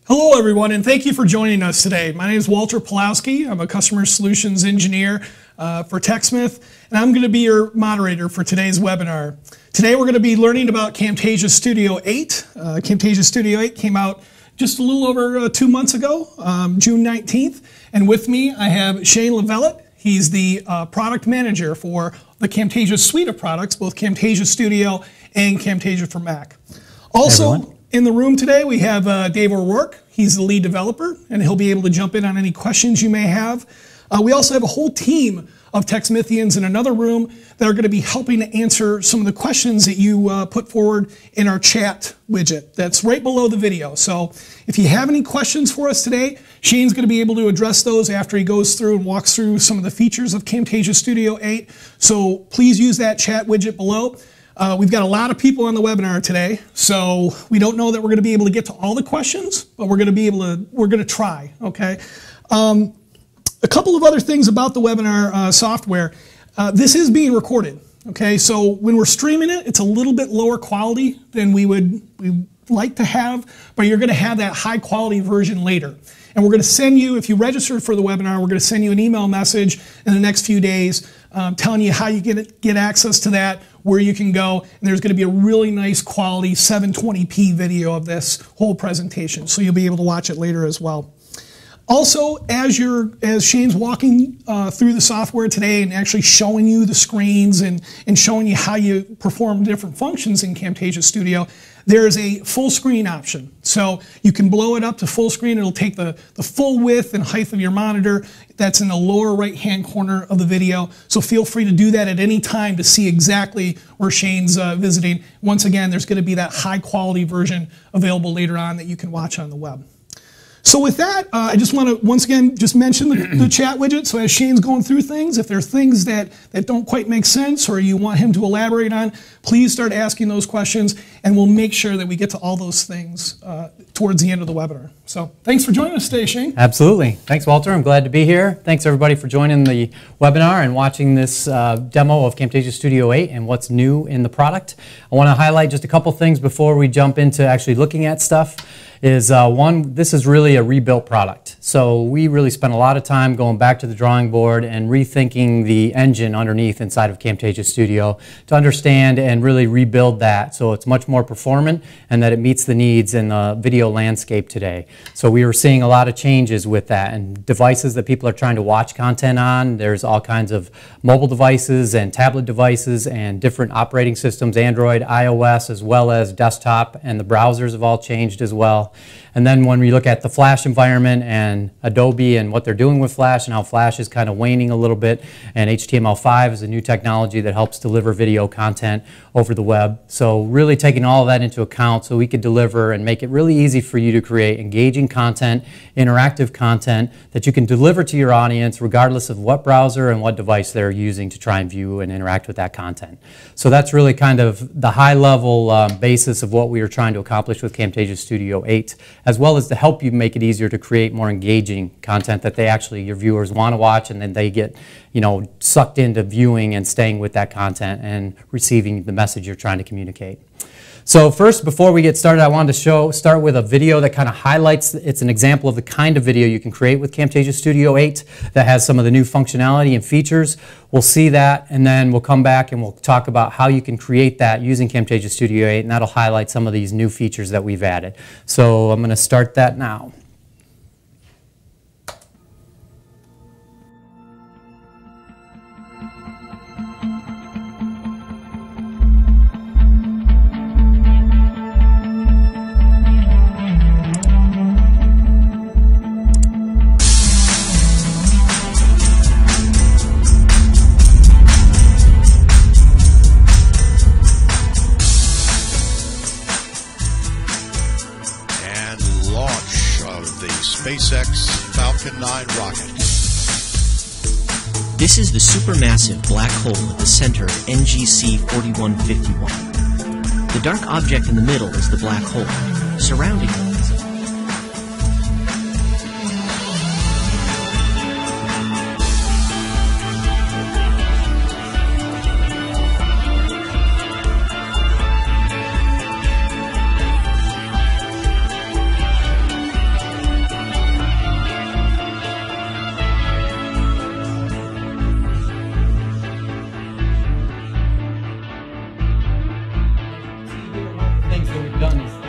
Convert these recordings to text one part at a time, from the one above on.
Hello everyone, and thank you for joining us today. My name is Walter Pelowski. I'm a Customer Solutions Engineer for TechSmith, and I'm going to be your moderator for today's webinar. Today we're going to be learning about Camtasia Studio 8. Camtasia Studio 8 came out just a little over 2 months ago, June 19th, and with me I have Shane Lovellette. He's the product manager for the Camtasia suite of products, both Camtasia Studio and Camtasia for Mac. Also, in the room today, we have Dave O'Rourke. He's the lead developer, and he'll be able to jump in on any questions you may have. We also have a whole team of TechSmithians in another room that are going to be helping to answer some of the questions that you put forward in our chat widget. That's right below the video. So if you have any questions for us today, Shane's going to be able to address those after he goes through and walks through some of the features of Camtasia Studio 8. So please use that chat widget below. We've got a lot of people on the webinar today, so we don't know that we're going to be able to get to all the questions, but we're going to try, okay? A couple of other things about the webinar software. This is being recorded, okay? So when we're streaming it, it's a little bit lower quality than we like to have, but you're going to have that high quality version later. And we're going to send you, if you registered for the webinar, we're going to send you an email message in the next few days telling you how you get access to that, where you can go, and there's going to be a really nice quality 720p video of this whole presentation, so you'll be able to watch it later as well. Also, as Shane's walking through the software today and actually showing you the screens and showing you how you perform different functions in Camtasia Studio, there is a full screen option. So you can blow it up to full screen. It'll take the full width and height of your monitor. That's in the lower right-hand corner of the video. So feel free to do that at any time to see exactly where Shane's visiting. Once again, there's going to be that high-quality version available later on that you can watch on the web. So with that, I just want to once again just mention the chat widget. So as Shane's going through things, if there are things that don't quite make sense or you want him to elaborate on, please start asking those questions, and we'll make sure that we get to all those things towards the end of the webinar. So thanks for joining us today, Shane. Absolutely. Thanks, Walter. I'm glad to be here. Thanks, everybody, for joining the webinar and watching this demo of Camtasia Studio 8 and what's new in the product. I want to highlight just a couple things before we jump into actually looking at stuff. One, this is really a rebuilt product. So we really spent a lot of time going back to the drawing board and rethinking the engine underneath inside of Camtasia Studio to understand and really rebuild that so it's much more performant and that it meets the needs in the video landscape today. So we were seeing a lot of changes with that, and devices that people are trying to watch content on. There's all kinds of mobile devices and tablet devices and different operating systems, Android, iOS, as well as desktop, and the browsers have all changed as well. And then when we look at the Flash environment and Adobe and what they're doing with Flash and how Flash is kind of waning a little bit, and HTML5 is a new technology that helps deliver video content over the web. So really taking all of that into account so we could deliver and make it really easy for you to create engaging content, interactive content that you can deliver to your audience regardless of what browser and what device they're using to try and view and interact with that content. So that's really kind of the high level basis of what we are trying to accomplish with Camtasia Studio 8, as well as to help you make it easier to create more engaging content that your viewers want to watch, and then they get, sucked into viewing and staying with that content and receiving the message you're trying to communicate. So first, before we get started, I wanted to start with a video that kind of highlights, it's an example of the kind of video you can create with Camtasia Studio 8 that has some of the new functionality and features. We'll see that, and then we'll come back and we'll talk about how you can create that using Camtasia Studio 8, and that'll highlight some of these new features that we've added. So I'm going to start that now. SpaceX Falcon 9 rocket. This is the supermassive black hole at the center of NGC 4151. The dark object in the middle is the black hole. Surrounding it is a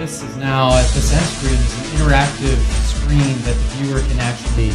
this is now, at this end screen, is an interactive screen that the viewer can actually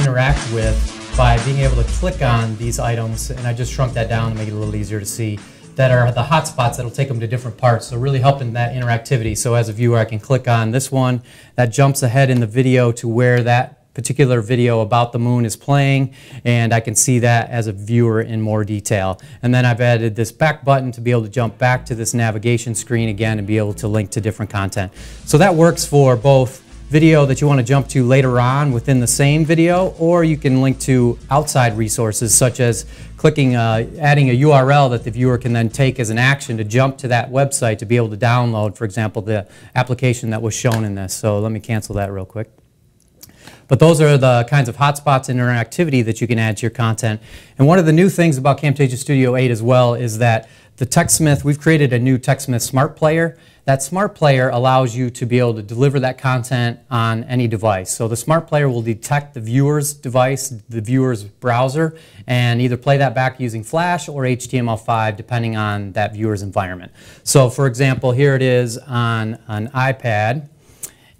interact with by being able to click on these items, and I just shrunk that down to make it a little easier to see, that are the hotspots that'll take them to different parts, so really helping that interactivity. So as a viewer, I can click on this one, that jumps ahead in the video to where that particular video about the moon is playing, and I can see that as a viewer in more detail. And then I've added this back button to be able to jump back to this navigation screen again and be able to link to different content. So that works for both video that you want to jump to later on within the same video, or you can link to outside resources such as clicking, adding a URL that the viewer can then take as an action to jump to that website to be able to download, for example, the application that was shown in this. So let me cancel that real quick. But those are the kinds of hotspots and interactivity that you can add to your content. And one of the new things about Camtasia Studio 8 as well is that the TechSmith, we've created a new TechSmith Smart Player. That Smart Player allows you to be able to deliver that content on any device. So the Smart Player will detect the viewer's device, the viewer's browser, and either play that back using Flash or HTML5 depending on that viewer's environment. So for example, here it is on an iPad.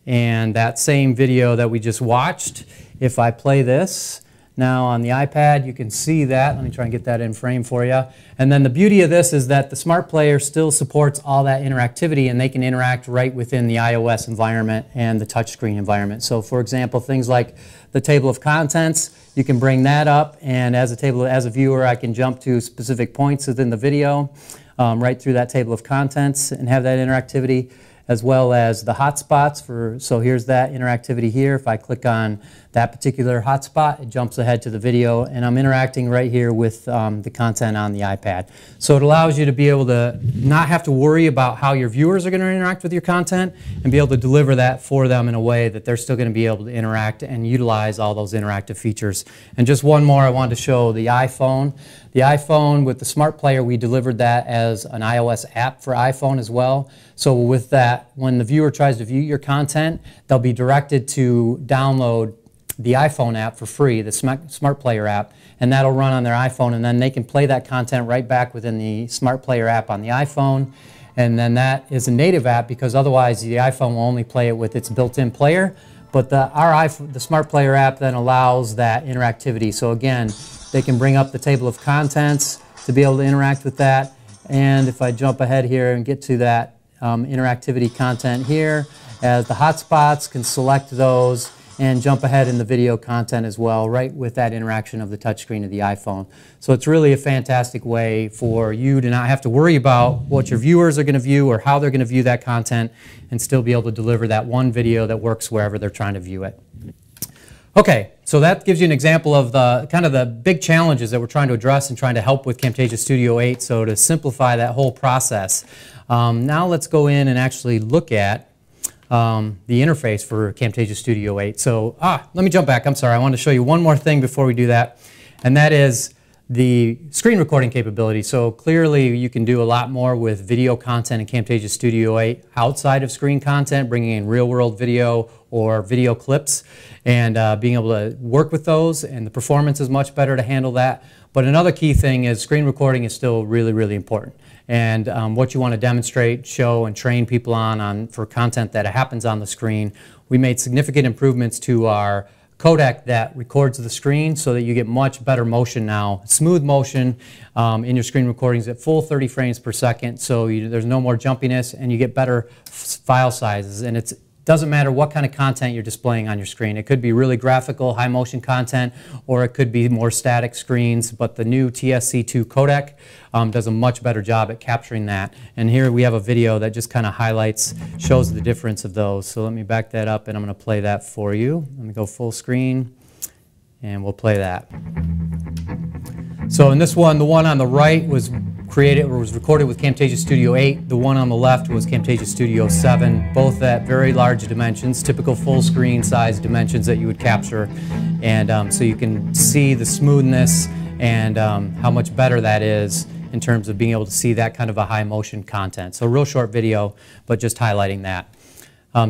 And that same video that we just watched, if I play this now on the iPad, you can see that. Let me try and get that in frame for you. And then the beauty of this is that the Smart Player still supports all that interactivity, and they can interact right within the iOS environment and the touchscreen environment. So for example, things like the table of contents, you can bring that up, and as a viewer, I can jump to specific points within the video, right through that table of contents and have that interactivity, as well as the hotspots. So here's that interactivity here. If I click on that particular hotspot, it jumps ahead to the video, and I'm interacting right here with the content on the iPad. So it allows you to be able to not have to worry about how your viewers are going to interact with your content, and be able to deliver that for them in a way that they're still going to be able to interact and utilize all those interactive features. And just one more, I wanted to show the iPhone. The iPhone with the Smart Player, we delivered that as an iOS app for iPhone as well. So with that, when the viewer tries to view your content, they'll be directed to download the iPhone app for free, the Smart Player app, and that'll run on their iPhone, and then they can play that content right back within the Smart Player app on the iPhone. And then that is a native app, because otherwise the iPhone will only play it with its built-in player. But the Smart Player app then allows that interactivity. So again, they can bring up the table of contents to be able to interact with that. And if I jump ahead here and get to that interactivity content here, as the hotspots, can select those and jump ahead in the video content as well, right with that interaction of the touchscreen of the iPhone. So it's really a fantastic way for you to not have to worry about what your viewers are going to view or how they're going to view that content, and still be able to deliver that one video that works wherever they're trying to view it. Okay, so that gives you an example of the kind of the big challenges that we're trying to address and trying to help with Camtasia Studio 8, so to simplify that whole process. Now let's go in and actually look at the interface for Camtasia Studio 8. So, let me jump back. I'm sorry. I want to show you one more thing before we do that, and that is the screen recording capability. So clearly you can do a lot more with video content in Camtasia Studio 8 outside of screen content, bringing in real-world video or video clips, and being able to work with those, and the performance is much better to handle that. But another key thing is screen recording is still really, really important. And what you want to demonstrate, show, and train people on for content that happens on the screen. We made significant improvements to our codec that records the screen, so that you get much better motion now, smooth motion in your screen recordings at full 30 frames per second, so there's no more jumpiness, and you get better file sizes. And it doesn't matter what kind of content you're displaying on your screen. It could be really graphical, high motion content, or it could be more static screens, but the new TSC2 codec does a much better job at capturing that. And here we have a video that just kind of shows the difference of those. So let me back that up, and I'm going to play that for you. Let me go full screen, and we'll play that. So in this one, the one on the right was recorded with Camtasia Studio 8. The one on the left was Camtasia Studio 7, both at very large dimensions, typical full screen size dimensions that you would capture. And so you can see the smoothness and how much better that is in terms of being able to see that kind of a high motion content. So a real short video, but just highlighting that.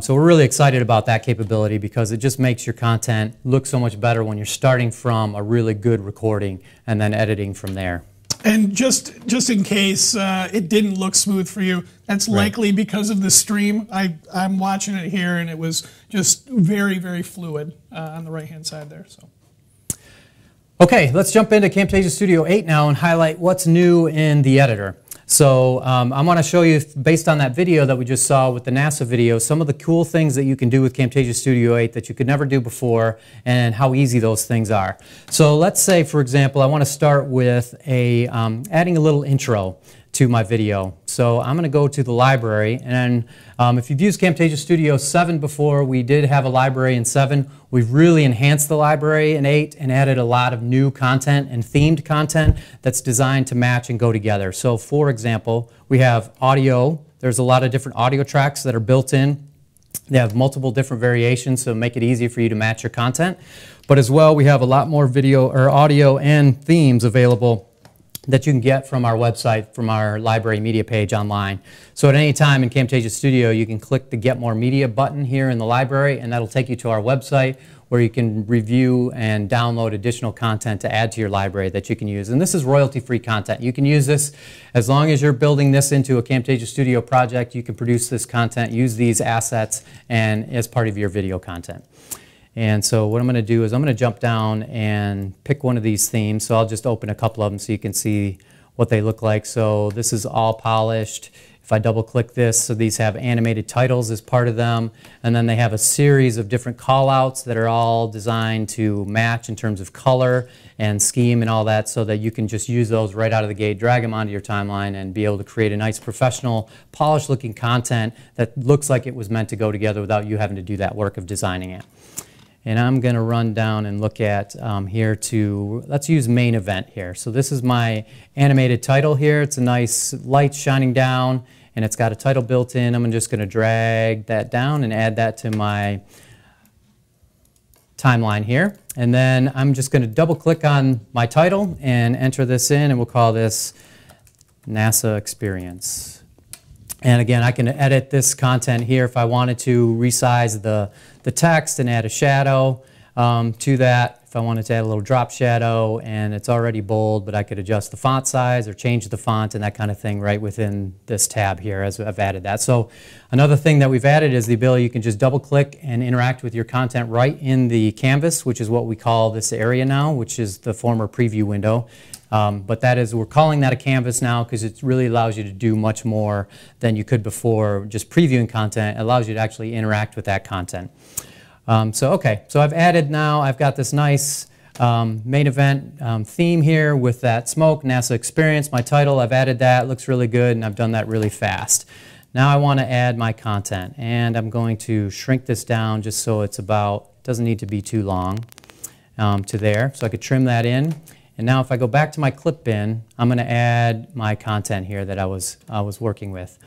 So we're really excited about that capability, because it just makes your content look so much better when you're starting from a really good recording and then editing from there. And just in case it didn't look smooth for you, that's likely because of the stream. I'm watching it here, and it was just very, very fluid on the right-hand side there. So. Okay, let's jump into Camtasia Studio 8 now and highlight what's new in the editor. So I want to show you, based on that video that we just saw with the NASA video, some of the cool things that you can do with Camtasia Studio 8 that you could never do before, and how easy those things are. So let's say, for example, I want to start with adding a little intro to my video. So I'm going to go to the library, and if you've used Camtasia Studio 7 before, we did have a library in 7. We've really enhanced the library in 8 and added a lot of new content and themed content that's designed to match and go together. So for example, we have audio. There's a lot of different audio tracks that are built in. They have multiple different variations, so make it easy for you to match your content. But as well, we have a lot more video or audio and themes available that you can get from our website, from our library media page online. So at any time in Camtasia Studio, you can click the Get More Media button here in the library, and that'll take you to our website where you can review and download additional content to add to your library that you can use. And this is royalty-free content. You can use this as long as you're building this into a Camtasia Studio project. You can produce this content, use these assets, and as part of your video content. And so what I'm going to do is I'm going to jump down and pick one of these themes. So I'll just open a couple of them so you can see what they look like. So this is all polished. If I double click this, so these have animated titles as part of them, and then they have a series of different callouts that are all designed to match in terms of color and scheme and all that, so that you can just use those right out of the gate, drag them onto your timeline, and be able to create a nice professional, polished looking content that looks like it was meant to go together without you having to do that work of designing it. And I'm going to run down and look at here to, let's use main event here. So this is my animated title here. It's a nice light shining down, and it's got a title built in. I'm just going to drag that down and add that to my timeline here. And then I'm just going to double click on my title and enter this in, and we'll call this NASA Experience. And again, I can edit this content here if I wanted to resize the text and add a shadow to that. If I wanted to add a little drop shadow, and it's already bold, but I could adjust the font size or change the font and that kind of thing right within this tab here as I've added that. So another thing that we've added is the ability you can just double click and interact with your content right in the canvas, which is what we call this area now, which is the former preview window. But that is, we're calling that a canvas now because it really allows you to do much more than you could before just previewing content. It allows you to actually interact with that content. Okay, so I've added now, I've got this nice main event theme here with that smoke, NASA Experience, my title, I've added that, it looks really good, and I've done that really fast. Now I want to add my content, and I'm going to shrink this down just so it's about, doesn't need to be too long to there, so I could trim that in. And now if I go back to my clip bin, I'm going to add my content here that I was working with.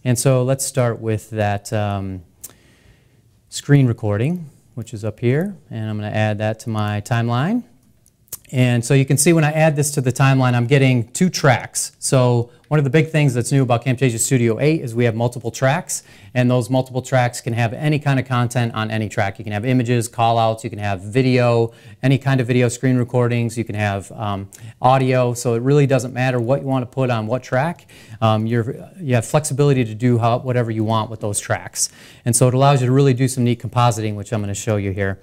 And so let's start with that screen recording, which is up here, and I'm going to add that to my timeline. And so you can see when I add this to the timeline, I'm getting 2 tracks. So one of the big things that's new about Camtasia Studio 8 is we have multiple tracks, and those multiple tracks can have any kind of content on any track. You can have images, callouts, you can have video, any kind of video screen recordings, you can have audio, so it really doesn't matter what you want to put on what track. You have flexibility to do whatever you want with those tracks. And so it allows you to really do some neat compositing, which I'm going to show you here.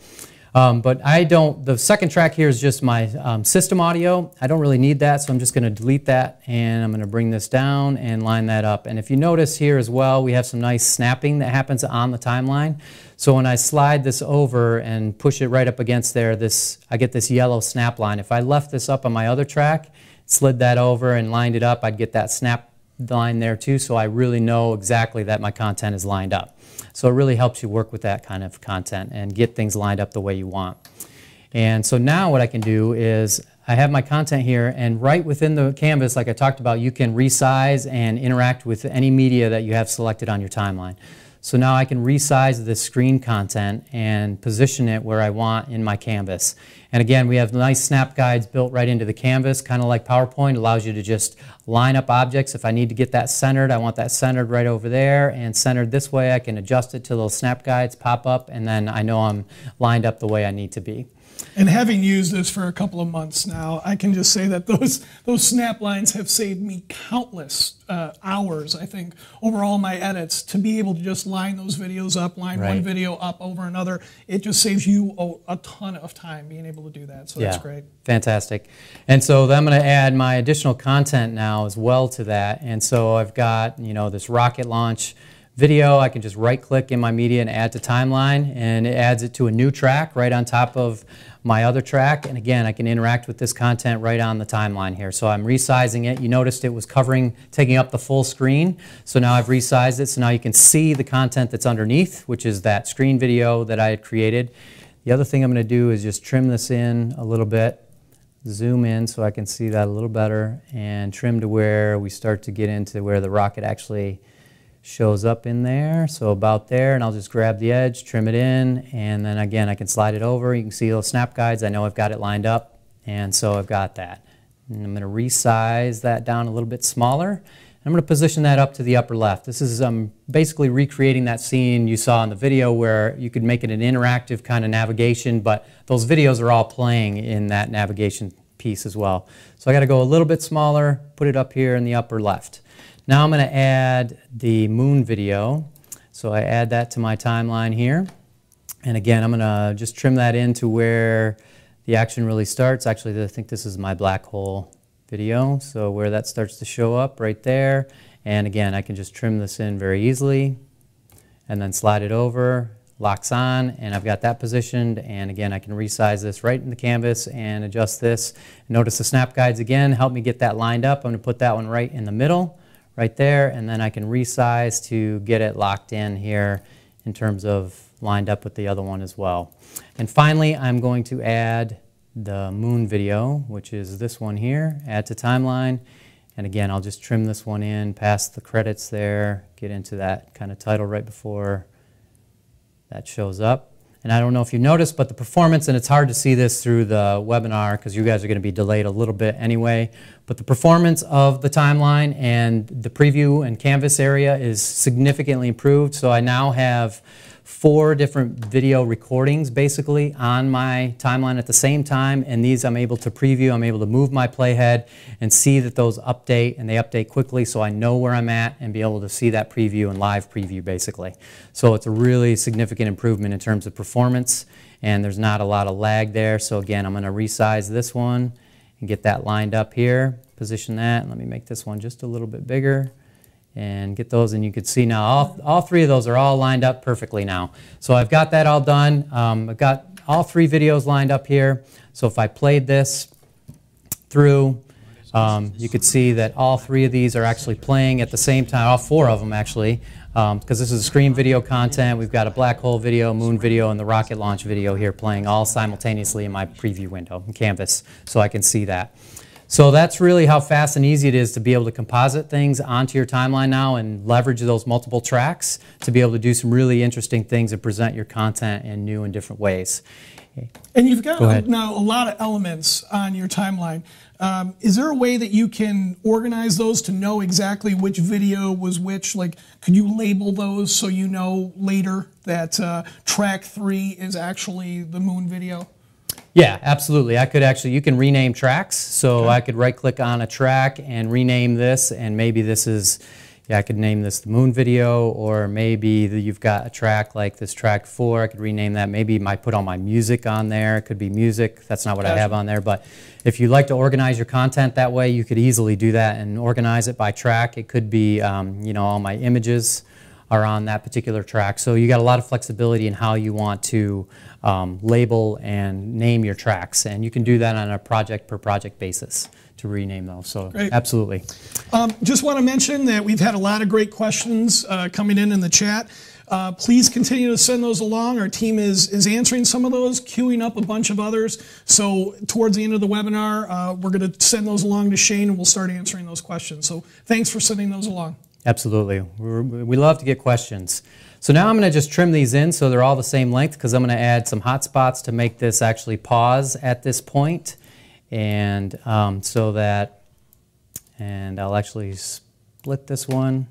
But the second track here is just my system audio. I don't really need that, so I'm just going to delete that, and I'm going to bring this down and line that up. And if you notice here as well, we have some nice snapping that happens on the timeline. So when I slide this over and push it right up against there, I get this yellow snap line. If I left this up on my other track, slid that over and lined it up, I'd get that snap line there too, so I really know exactly that my content is lined up. So it really helps you work with that kind of content and get things lined up the way you want. And so now what I can do is I have my content here, and right within the canvas, like I talked about, you can resize and interact with any media that you have selected on your timeline. So now I can resize this screen content and position it where I want in my canvas. And again, we have nice snap guides built right into the canvas, kind of like PowerPoint. It allows you to just line up objects. If I need to get that centered, I want that centered right over there and centered this way. I can adjust it till those snap guides pop up, and then I know I'm lined up the way I need to be. And having used this for a couple of months now, I can just say that those snap lines have saved me countless hours, I think, over all my edits, to be able to just line those videos up, line one video up over another. It just saves you a ton of time being able to do that, so that's great. Fantastic. And so I'm going to add my additional content now as well to that. And so I've got, you know, this rocket launch video. I can just right-click in my media and add to timeline, and it adds it to a new track right on top of my other track. And again, I can interact with this content right on the timeline here. So I'm resizing it. You noticed it was taking up the full screen. So now I've resized it, so now you can see the content that's underneath, which is that screen video that I had created. The other thing I'm going to do is just trim this in a little bit, zoom in so I can see that a little better, and trim to where we start to get into where the rocket actually shows up in there, so about there, and I'll just grab the edge, trim it in, and then again I can slide it over. You can see those snap guides. I know I've got it lined up, and so I've got that. And I'm going to resize that down a little bit smaller. I'm going to position that up to the upper left. This is basically recreating that scene you saw in the video where you could make it an interactive kind of navigation, but those videos are all playing in that navigation piece as well. So I got to go a little bit smaller, put it up here in the upper left. Now I'm going to add the moon video. So I add that to my timeline here. And again, I'm going to just trim that into where the action really starts. Actually, I think this is my black hole video. So where that starts to show up right there. And again, I can just trim this in very easily and then slide it over, locks on, and I've got that positioned. And again, I can resize this right in the canvas and adjust this. Notice the snap guides again help me get that lined up. I'm going to put that one right in the middle, right there, and then I can resize to get it locked in here in terms of lined up with the other one as well. And finally, I'm going to add the moon video, which is this one here, add to timeline. And again, I'll just trim this one in, past the credits there, get into that kind of title right before that shows up. And I don't know if you noticed, but the performance, and it's hard to see this through the webinar because you guys are going to be delayed a little bit anyway, but the performance of the timeline and the preview and canvas area is significantly improved. So I now have 4 different video recordings basically on my timeline at the same time, and these I'm able to preview. I'm able to move my playhead and see that those update, and they update quickly so I know where I'm at and be able to see that preview and live preview basically. So it's a really significant improvement in terms of performance, and there's not a lot of lag there. So again, I'm going to resize this one and get that lined up here, position that, and let me make this one just a little bit bigger and get those, and you can see now all 3 of those are all lined up perfectly now. So I've got that all done. I've got all 3 videos lined up here. So if I played this through, you could see that all 3 of these are actually playing at the same time, all 4 of them actually, because this is screen video content. We've got a black hole video, moon video, and the rocket launch video here playing all simultaneously in my preview window in Canvas, so I can see that. So that's really how fast and easy it is to be able to composite things onto your timeline now and leverage those multiple tracks to be able to do some really interesting things and present your content in new and different ways. And you've got now a lot of elements on your timeline. Is there a way that you can organize those to know exactly which video was which? Like, could you label those so you know later that track 3 is actually the moon video? Yeah, absolutely. I could actually, you can rename tracks. So I could right click on a track and rename this, and maybe this is, I could name this the moon video, or maybe you've got a track like this track 4, I could rename that. Maybe I might put all my music on there. It could be music. That's not what I have on there. But if you like to organize your content that way, you could easily do that and organize it by track. It could be, you know, all my images are on that particular track. So you got a lot of flexibility in how you want to label and name your tracks, and you can do that on a project per project basis to rename those. So great. Absolutely. Just want to mention that we've had a lot of great questions coming in the chat. Please continue to send those along. Our team is answering some of those, queuing up a bunch of others. So towards the end of the webinar, we're going to send those along to Shane, and we'll start answering those questions. So thanks for sending those along. Absolutely. We love to get questions. So now I'm going to just trim these in so they're all the same length, because I'm going to add some hotspots to make this actually pause at this point. And and I'll actually split this one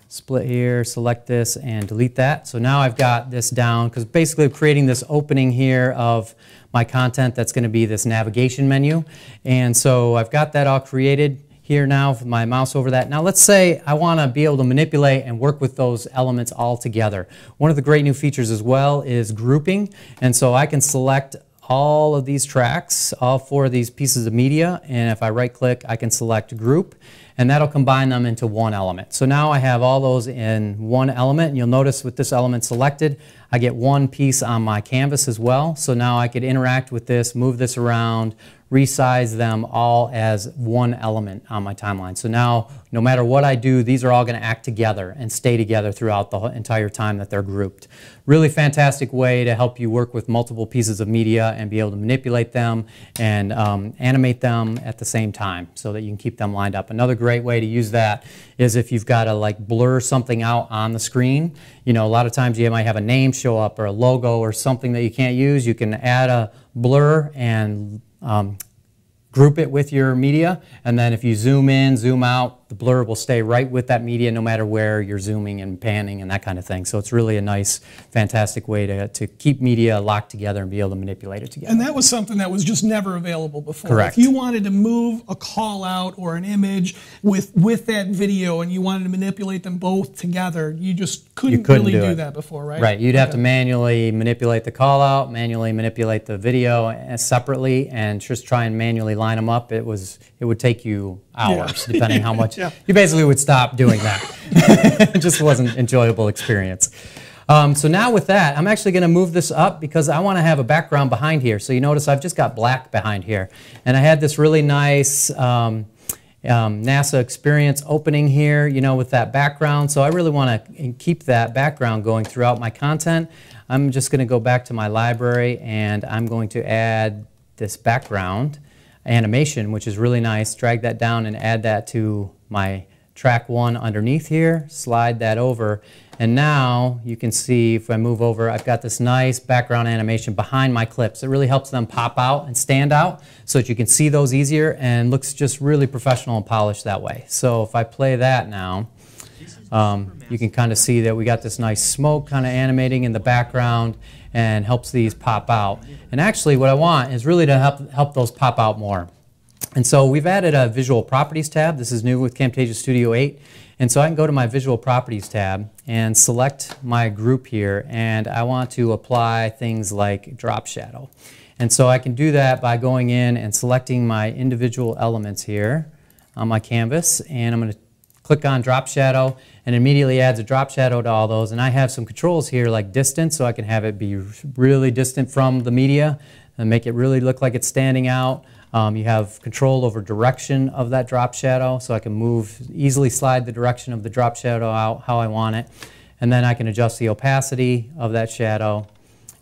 split here, select this, and delete that. So now I've got this down, because basically I'm creating this opening here of my content that's going to be this navigation menu. And so I've got that all created here now with my mouse over that. Now let's say I want to be able to manipulate and work with those elements all together. One of the great new features as well is grouping. And so I can select all of these tracks, all 4 of these pieces of media, and if I right click I can select group, and that'll combine them into one element. So now I have all those in one element, and you'll notice with this element selected I get one piece on my canvas as well. So now I could interact with this, move this around, resize them all as one element on my timeline. So now no matter what I do, these are all going to act together and stay together throughout the entire time that they're grouped. Really fantastic way to help you work with multiple pieces of media and be able to manipulate them and animate them at the same time so that you can keep them lined up. Another great way to use that is if you've got to like blur something out on the screen. You know, a lot of times you might have a name show up or a logo or something that you can't use. You can add a blur and group it with your media, and then if you zoom in, zoom out, the blur will stay right with that media no matter where you're zooming and panning and that kind of thing. So it's really a nice, fantastic way to keep media locked together and be able to manipulate it together. And that was something that was just never available before. Correct. If you wanted to move a call out or an image with that video and you wanted to manipulate them both together, you just couldn't really do that before, right? Right. You'd have to manually manipulate the call out, manually manipulate the video separately, and just try and manually line them up. It would take you hours, depending how much. You basically would stop doing that. It just wasn't an enjoyable experience. So now with that, I'm actually going to move this up because I want to have a background behind here. So you notice I've just got black behind here. And I had this really nice NASA experience opening here, you know, with that background. So I really want to keep that background going throughout my content. I'm just going to go back to my library and I'm going to add this background animation, which is really nice. Drag that down and add that to my track 1 underneath here, slide that over, and now you can see if I move over, I've got this nice background animation behind my clips. It really helps them pop out and stand out so that you can see those easier, and looks just really professional and polished that way. So if I play that now, you can kind of see that we got this nice smoke kind of animating in the background and helps these pop out. And actually what I want is really to help those pop out more. And so we've added a Visual Properties tab. This is new with Camtasia Studio 8. And so I can go to my Visual Properties tab and select my group here, and I want to apply things like drop shadow. And so I can do that by going in and selecting my individual elements here on my canvas, and I'm going to click on drop shadow, and immediately adds a drop shadow to all those. And I have some controls here like distance, so I can have it be really distant from the media and make it really look like it's standing out. You have control over direction of that drop shadow, so I can easily slide the direction of the drop shadow out how I want it. And then I can adjust the opacity of that shadow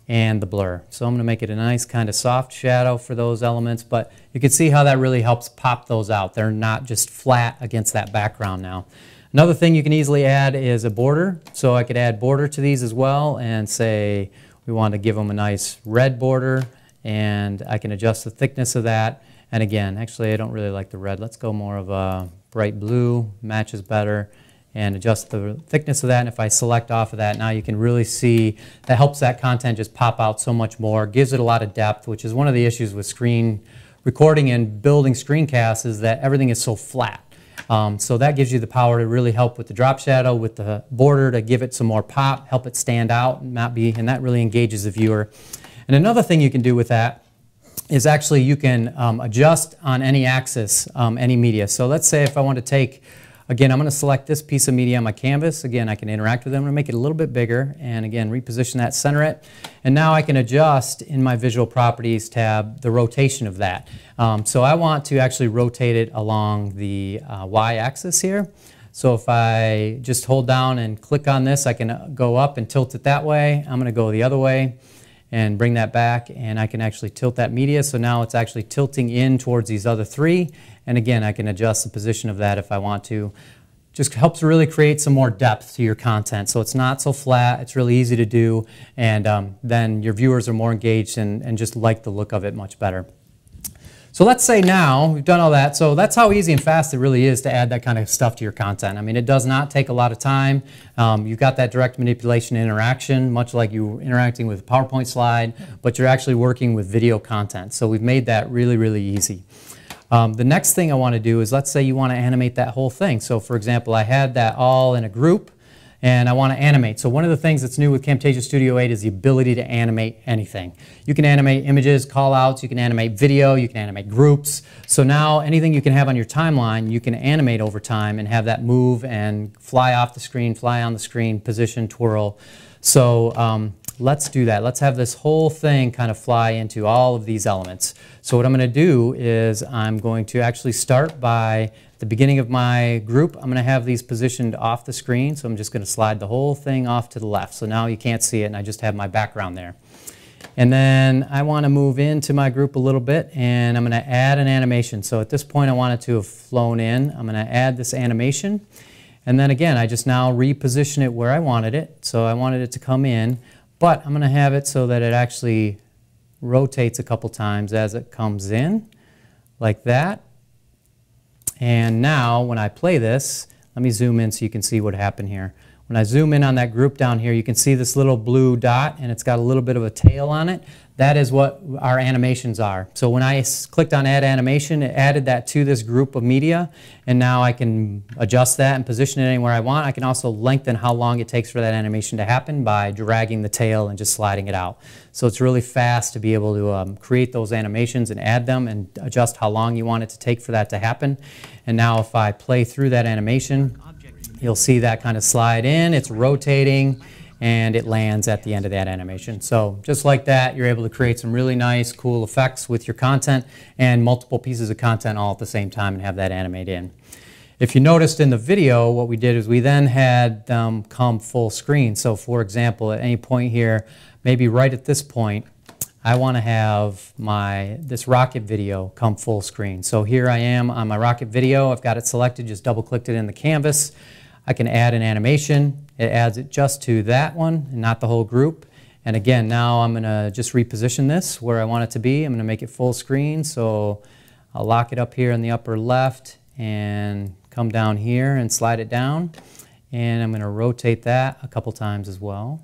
and the blur. So I'm going to make it a nice kind of soft shadow for those elements, but you can see how that really helps pop those out. They're not just flat against that background now. Another thing you can easily add is a border. So I could add border to these as well and say we want to give them a nice red border, and I can adjust the thickness of that. And again, actually I don't really like the red. Let's go more of a bright blue, matches better, and adjust the thickness of that. And if I select off of that, now you can really see that helps that content just pop out so much more, gives it a lot of depth, which is one of the issues with screen recording and building screencasts, is that everything is so flat. So that gives you the power to really help with the drop shadow, with the border to give it some more pop, help it stand out, and that really engages the viewer. And another thing you can do with that is actually you can adjust on any axis, any media. So let's say if I want to take, again, I'm going to select this piece of media on my canvas. Again, I can interact with them. I'm going to make it a little bit bigger, and again, reposition that, center it. And now I can adjust in my Visual Properties tab the rotation of that. So I want to actually rotate it along the y-axis here. So if I just hold down and click on this, I can go up and tilt it that way. I'm going to go the other way and bring that back, and I can actually tilt that media. So now it's actually tilting in towards these other three. And again, I can adjust the position of that if I want to. Just helps really create some more depth to your content. So it's not so flat, it's really easy to do, and then your viewers are more engaged and just like the look of it much better. So let's say now we've done all that. So that's how easy and fast it really is to add that kind of stuff to your content. I mean, it does not take a lot of time. You've got that direct manipulation interaction, much like you interacting with a PowerPoint slide, but you're actually working with video content. So we've made that really, really easy. The next thing I want to do is, let's say you want to animate that whole thing. So for example, I had that all in a group, and I want to animate. So one of the things that's new with Camtasia Studio 8 is the ability to animate anything. You can animate images, call-outs, you can animate video, you can animate groups. So now anything you can have on your timeline, you can animate over time and have that move and fly off the screen, fly on the screen, position, twirl. So let's do that. Let's have this whole thing kind of fly into all of these elements. So what I'm going to do is I'm going to actually start by the beginning of my group. I'm going to have these positioned off the screen, so I'm just going to slide the whole thing off to the left. So now you can't see it, and I just have my background there. And then I want to move into my group a little bit, and I'm going to add an animation. So at this point I want it to have flown in. I'm going to add this animation, and then again I just now reposition it where I wanted it. So I wanted it to come in, but I'm going to have it so that it actually rotates a couple times as it comes in, like that. And now when I play this, let me zoom in so you can see what happened here. When I zoom in on that group down here, you can see this little blue dot, and it's got a little bit of a tail on it. That is what our animations are. So when I clicked on Add Animation, it added that to this group of media, and now I can adjust that and position it anywhere I want. I can also lengthen how long it takes for that animation to happen by dragging the tail and just sliding it out. So it's really fast to be able to create those animations and add them and adjust how long you want it to take for that to happen. And now if I play through that animation, you'll see that kind of slide in, it's rotating, and it lands at the end of that animation. So just like that, you're able to create some really nice, cool effects with your content and multiple pieces of content all at the same time and have that animate in. If you noticed in the video, what we did is we then had them come full screen. So for example, at any point here, maybe right at this point, I want to have this rocket video come full screen. So here I am on my rocket video. I've got it selected, just double clicked it in the canvas. I can add an animation. It adds it just to that one and not the whole group. And again, now I'm going to just reposition this where I want it to be. I'm going to make it full screen. So I'll lock it up here in the upper left and come down here and slide it down. And I'm going to rotate that a couple times as well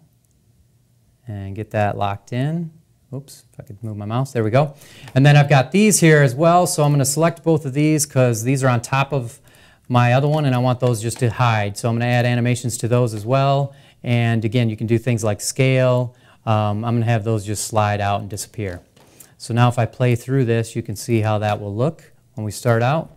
and get that locked in. Oops, if I could move my mouse. There we go. And then I've got these here as well. So I'm going to select both of these because these are on top of my other one, and I want those just to hide. So I'm going to add animations to those as well. And again, you can do things like scale. I'm going to have those just slide out and disappear. So now if I play through this, you can see how that will look when we start out.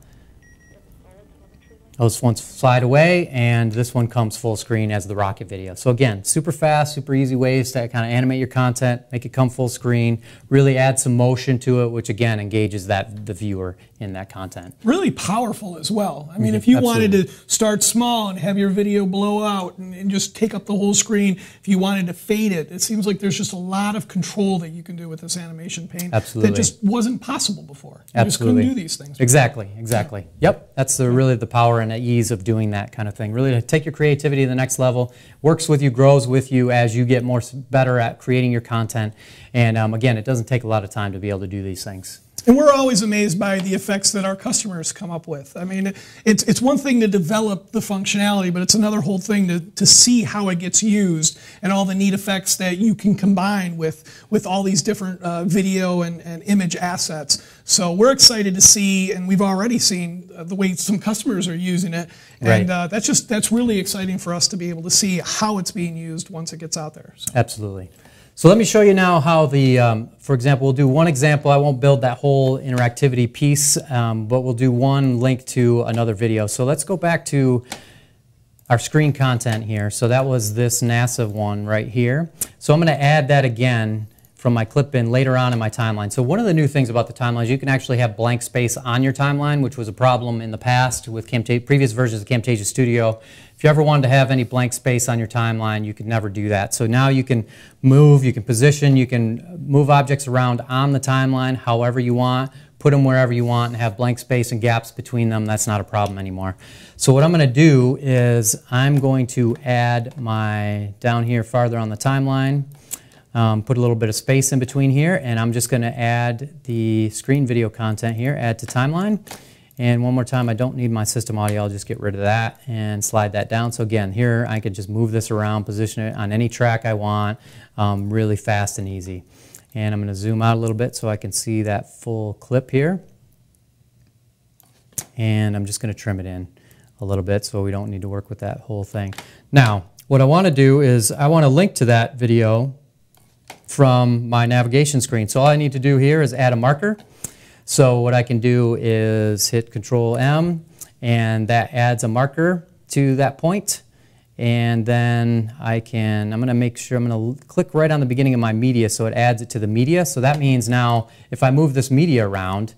Those ones slide away, and this one comes full screen as the rocket video. So again, super fast, super easy ways to kind of animate your content, make it come full screen, really add some motion to it, which again engages the viewer in that content. Really powerful as well. I mean, if you wanted to start small and have your video blow out and just take up the whole screen, if you wanted to fade it, it seems like there's just a lot of control that you can do with this animation pane that just wasn't possible before. You just couldn't do these things before. Exactly, exactly. Yep, that's really the power and the ease of doing that kind of thing. Really to take your creativity to the next level, works with you, grows with you as you get better at creating your content. And again, it doesn't take a lot of time to be able to do these things. And we're always amazed by the effects that our customers come up with. I mean, it's one thing to develop the functionality, but it's another whole thing to see how it gets used and all the neat effects that you can combine with all these different video and image assets. So we're excited to see, and we've already seen the way some customers are using it. And that's really exciting for us to be able to see how it's being used once it gets out there. So. Absolutely. So let me show you now how for example, we'll do one example. I won't build that whole interactivity piece, but we'll do one link to another video. So let's go back to our screen content here. So that was this NASA one right here. So I'm going to add that again from my clip bin later on in my timeline. So one of the new things about the timeline is you can actually have blank space on your timeline, which was a problem in the past with previous versions of Camtasia Studio. If you ever wanted to have any blank space on your timeline, you could never do that. So now you can move, you can position, you can move objects around on the timeline however you want, put them wherever you want, and have blank space and gaps between them. That's not a problem anymore. So what I'm going to do is I'm going to add down here farther on the timeline, Put a little bit of space in between here, and I'm just going to add the screen video content here, add to timeline. And one more time, I don't need my system audio, I'll just get rid of that and slide that down. So again, here I could just move this around, position it on any track I want, really fast and easy. And I'm going to zoom out a little bit so I can see that full clip here. And I'm just going to trim it in a little bit so we don't need to work with that whole thing. Now, what I want to do is I want to link to that video from my navigation screen. So all I need to do here is add a marker. So what I can do is hit Control M, and that adds a marker to that point. And then I'm going to make sure I'm going to click right on the beginning of my media so it adds it to the media. So that means now if I move this media around,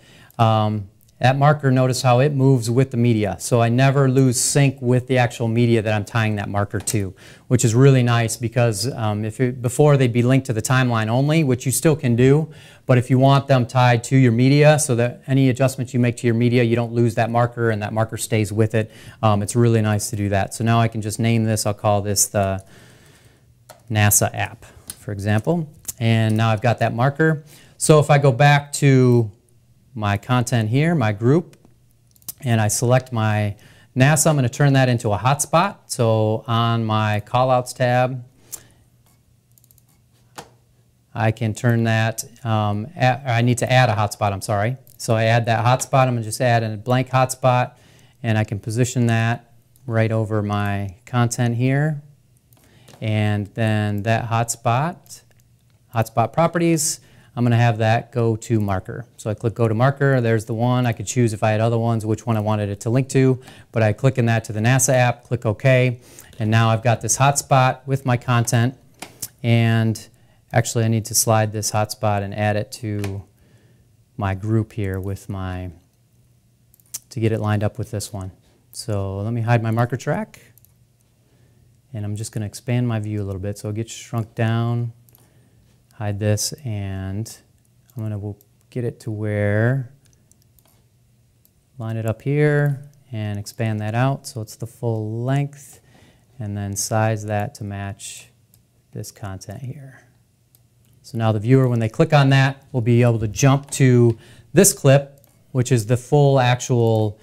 that marker, notice how it moves with the media. So I never lose sync with the actual media that I'm tying that marker to, which is really nice because before they'd be linked to the timeline only, which you still can do, but if you want them tied to your media so that any adjustments you make to your media, you don't lose that marker and that marker stays with it, it's really nice to do that. So now I can just name this, I'll call this the NASA app, for example. And now I've got that marker. So if I go back to my content here, my group, and I select my NASA, I'm going to turn that into a hotspot. So on my callouts tab, I can turn that, I need to add a hotspot, I'm sorry. So I add that hotspot, I'm going to just add a blank hotspot, and I can position that right over my content here. And then that hotspot properties, I'm going to have that go to marker. So I click go to marker, there's the one. I could choose if I had other ones which one I wanted it to link to, but I click in that to the NASA app, click OK, and now I've got this hotspot with my content. And actually I need to slide this hotspot and add it to my group here with to get it lined up with this one. So let me hide my marker track, and I'm just going to expand my view a little bit so it gets shrunk down. Hide this, and I'm going to get it to where, line it up here and expand that out so it's the full length, and then size that to match this content here. So now the viewer, when they click on that, will be able to jump to this clip, which is the full actual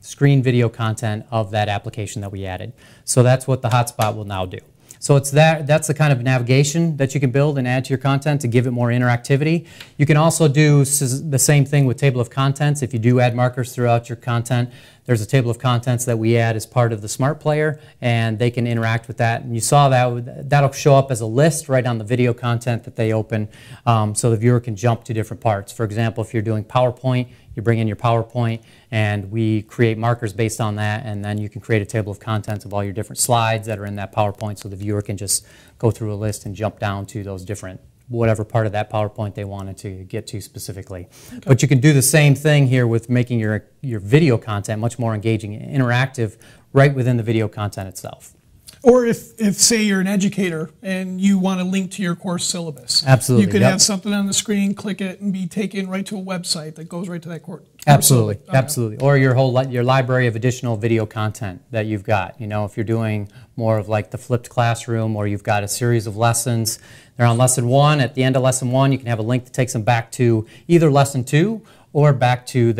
screen video content of that application that we added. So that's what the hotspot will now do. So that's the kind of navigation that you can build and add to your content to give it more interactivity. You can also do the same thing with table of contents. If you do add markers throughout your content, there's a table of contents that we add as part of the Smart Player, and they can interact with that. And you saw that'll show up as a list right on the video content that they open, so the viewer can jump to different parts. For example, if you're doing PowerPoint, you bring in your PowerPoint, and we create markers based on that, and then you can create a table of contents of all your different slides that are in that PowerPoint, so the viewer can just go through a list and jump down to those different, whatever part of that PowerPoint they wanted to get to specifically. Okay. But you can do the same thing here with making your video content much more engaging and interactive right within the video content itself. Or if say you're an educator and you want to link to your course syllabus. Absolutely. You could have something on the screen, click it, and be taken right to a website that goes right to that course. Absolutely, okay. Absolutely. Or your library of additional video content that you've got. You know, if you're doing more of like the flipped classroom, or you've got a series of lessons, they're on lesson 1. At the end of lesson 1, you can have a link that takes them back to either lesson 2 or back to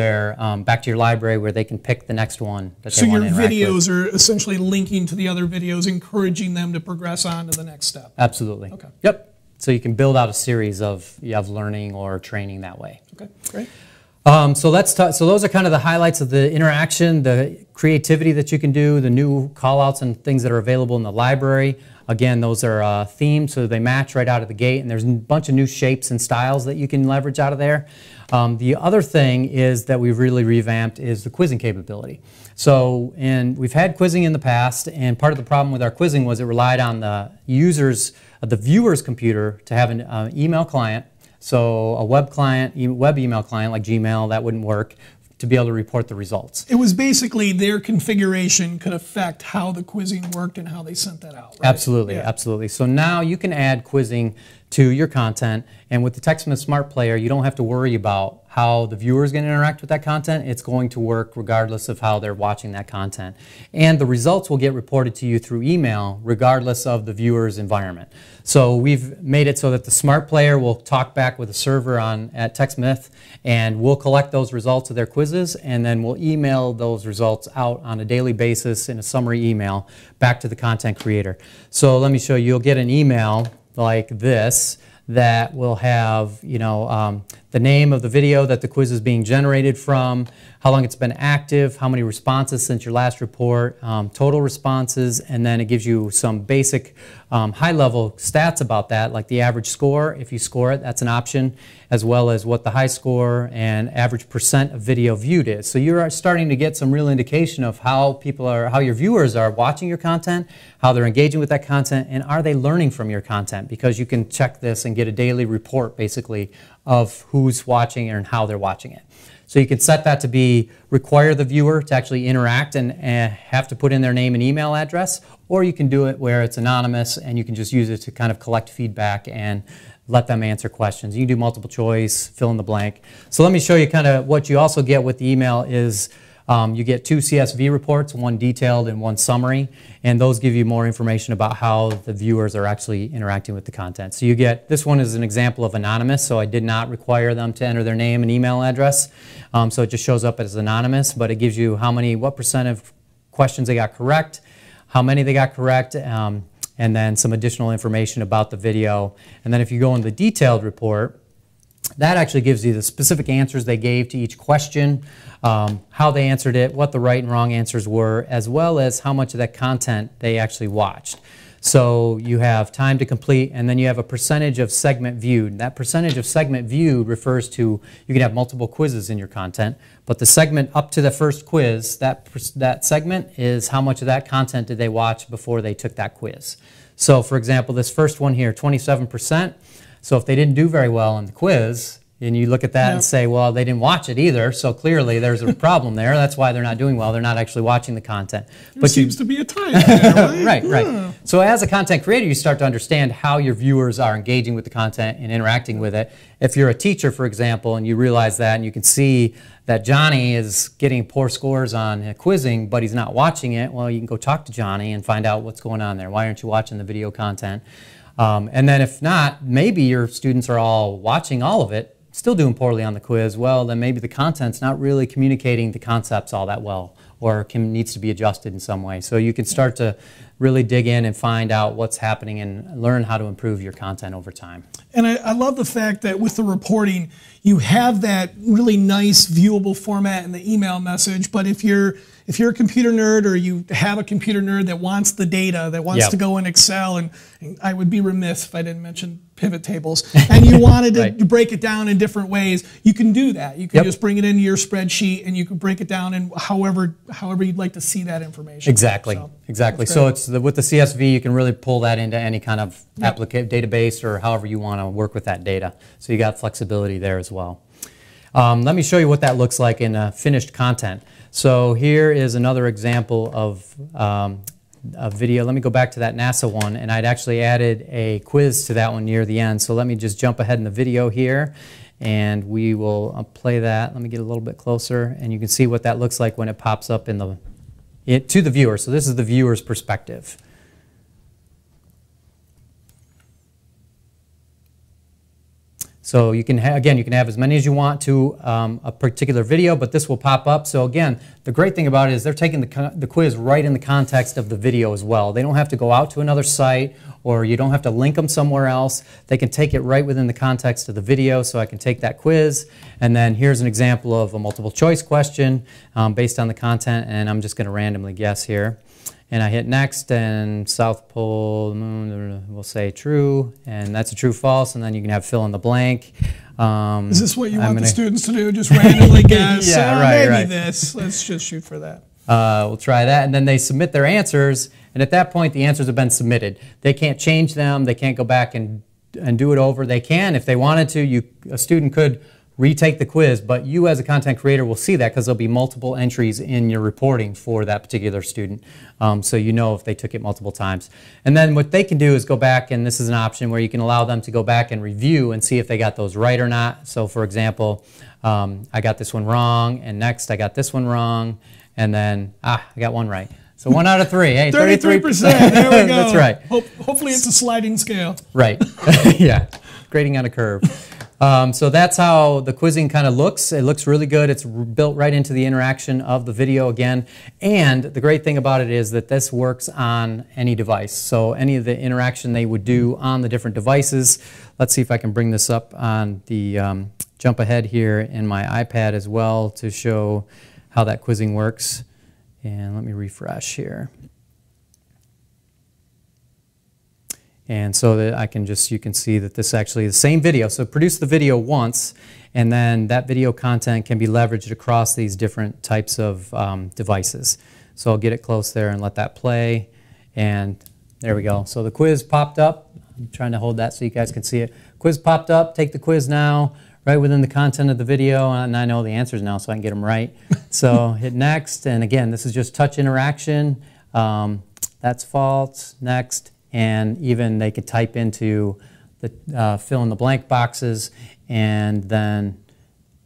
your library where they can pick the next one that they want to interact with. So your videos are essentially linking to the other videos, encouraging them to progress on to the next step. Absolutely. Okay. Yep. So you can build out a series of learning or training that way. Okay, great. So those are kind of the highlights of the interaction, the creativity that you can do, the new callouts and things that are available in the library. Again, those are themed, so they match right out of the gate, and there's a bunch of new shapes and styles that you can leverage out of there. The other thing is that we've really revamped is the quizzing capability. So, and we've had quizzing in the past, and part of the problem with our quizzing was it relied on the viewer's computer to have an email client. So a web email client like Gmail, that wouldn't work, to be able to report the results. It was basically their configuration could affect how the quizzing worked and how they sent that out, right? Absolutely, yeah. Absolutely. So now you can add quizzing to your content, and with the TechSmith Smart Player, you don't have to worry about how the viewer is going to interact with that content, it's going to work regardless of how they're watching that content. And the results will get reported to you through email regardless of the viewer's environment. So we've made it so that the smart player will talk back with a server at TechSmith, and we'll collect those results of their quizzes, and then we'll email those results out on a daily basis in a summary email back to the content creator. So let me show you. You'll get an email like this that will have, the name of the video that the quiz is being generated from, how long it's been active, how many responses since your last report, total responses, and then it gives you some basic high-level stats about that, like the average score. If you score it, that's an option, as well as what the high score and average percent of video viewed is. So you're starting to get some real indication of how your viewers are watching your content, how they're engaging with that content, and are they learning from your content? Because you can check this and get a daily report, basically, of who's watching and how they're watching it. So you can set that to require the viewer to actually interact and have to put in their name and email address, or you can do it where it's anonymous and you can just use it to kind of collect feedback and let them answer questions. You can do multiple choice, fill in the blank. So let me show you kind of what you also get with the email is you get 2 CSV reports, one detailed and one summary, and those give you more information about how the viewers are actually interacting with the content. So you get, this one is an example of anonymous, so I did not require them to enter their name and email address, so it just shows up as anonymous, but it gives you what percent of questions they got correct, how many they got correct, and then some additional information about the video. And then if you go in the detailed report, that actually gives you the specific answers they gave to each question, how they answered it, what the right and wrong answers were, as well as how much of that content they actually watched. So you have time to complete, and then you have a percentage of segment viewed. That percentage of segment viewed refers to, you can have multiple quizzes in your content, but the segment up to the first quiz, that segment is how much of that content did they watch before they took that quiz. So for example, this first one here, 27%. So if they didn't do very well in the quiz, and you look at that and say, well, they didn't watch it either, so clearly there's a problem there. That's why they're not doing well. They're not actually watching the content. There seems to be a tie there, right? Right. So as a content creator, you start to understand how your viewers are engaging with the content and interacting with it. If you're a teacher, for example, and you realize that, and you can see that Johnny is getting poor scores on quizzing, but he's not watching it, well, you can go talk to Johnny and find out what's going on there. Why aren't you watching the video content? And then if not, maybe your students are all watching all of it, still doing poorly on the quiz. Well, then maybe the content's not really communicating the concepts all that well, or needs to be adjusted in some way. So you can start to really dig in and find out what's happening and learn how to improve your content over time. And I love the fact that with the reporting, you have that really nice viewable format in the email message, but if you're a computer nerd, or you have a computer nerd that wants the data, that wants to go in Excel, and I would be remiss if I didn't mention pivot tables, and you wanted to break it down in different ways, you can do that. You can just bring it into your spreadsheet, and you can break it down in however you'd like to see that information. Exactly. So it's with the CSV, you can really pull that into any kind of database or however you want to work with that data. So you got flexibility there as well. Let me show you what that looks like in finished content. So here is another example of a video. Let me go back to that NASA one, and I'd actually added a quiz to that one near the end. So let me just jump ahead in the video here, and we will play that. Let me get a little bit closer, and you can see what that looks like when it pops up to the viewer. So this is the viewer's perspective. So you can again, you can have as many as you want to a particular video, but this will pop up. So again, the great thing about it is they're taking the quiz right in the context of the video as well. They don't have to go out to another site, or you don't have to link them somewhere else. They can take it right within the context of the video. So I can take that quiz, and then here's an example of a multiple choice question based on the content, and I'm just going to randomly guess here. And I hit next, and South Pole, the moon, we'll say true, and that's a true false, and then you can have fill in the blank. Is this what you want the students to do? Just randomly guess? Maybe this. Let's just shoot for that. We'll try that, and then they submit their answers, and at that point the answers have been submitted. They can't change them, they can't go back and do it over. They can, if they wanted to, a student could retake the quiz, but you as a content creator will see that because there'll be multiple entries in your reporting for that particular student. So you know if they took it multiple times. And then what they can do is go back, and this is an option where you can allow them to go back and review and see if they got those right or not. So for example, I got this one wrong, and next I got this one wrong, and then, I got one right. So 1 out of 3, hey, 33%, there we go. That's right. Hopefully it's a sliding scale. Right, yeah, grading on a curve. So that's how the quizzing kind of looks. It looks really good. It's built right into the interaction of the video again. And the great thing about it is that this works on any device. So any of the interaction they would do on the different devices. Let's see if I can bring this up on the jump ahead here in my iPad as well to show how that quizzing works. And let me refresh here. And so that I can just, you can see that this actually is the same video. So produce the video once, and then that video content can be leveraged across these different types of devices. So I'll get it close there and let that play. And there we go. So the quiz popped up. I'm trying to hold that so you guys can see it. Quiz popped up. Take the quiz now, right within the content of the video. And I know the answers now so I can get them right. So hit next. And again, this is just touch interaction. That's false. Next. And even they could type into the fill in the blank boxes and then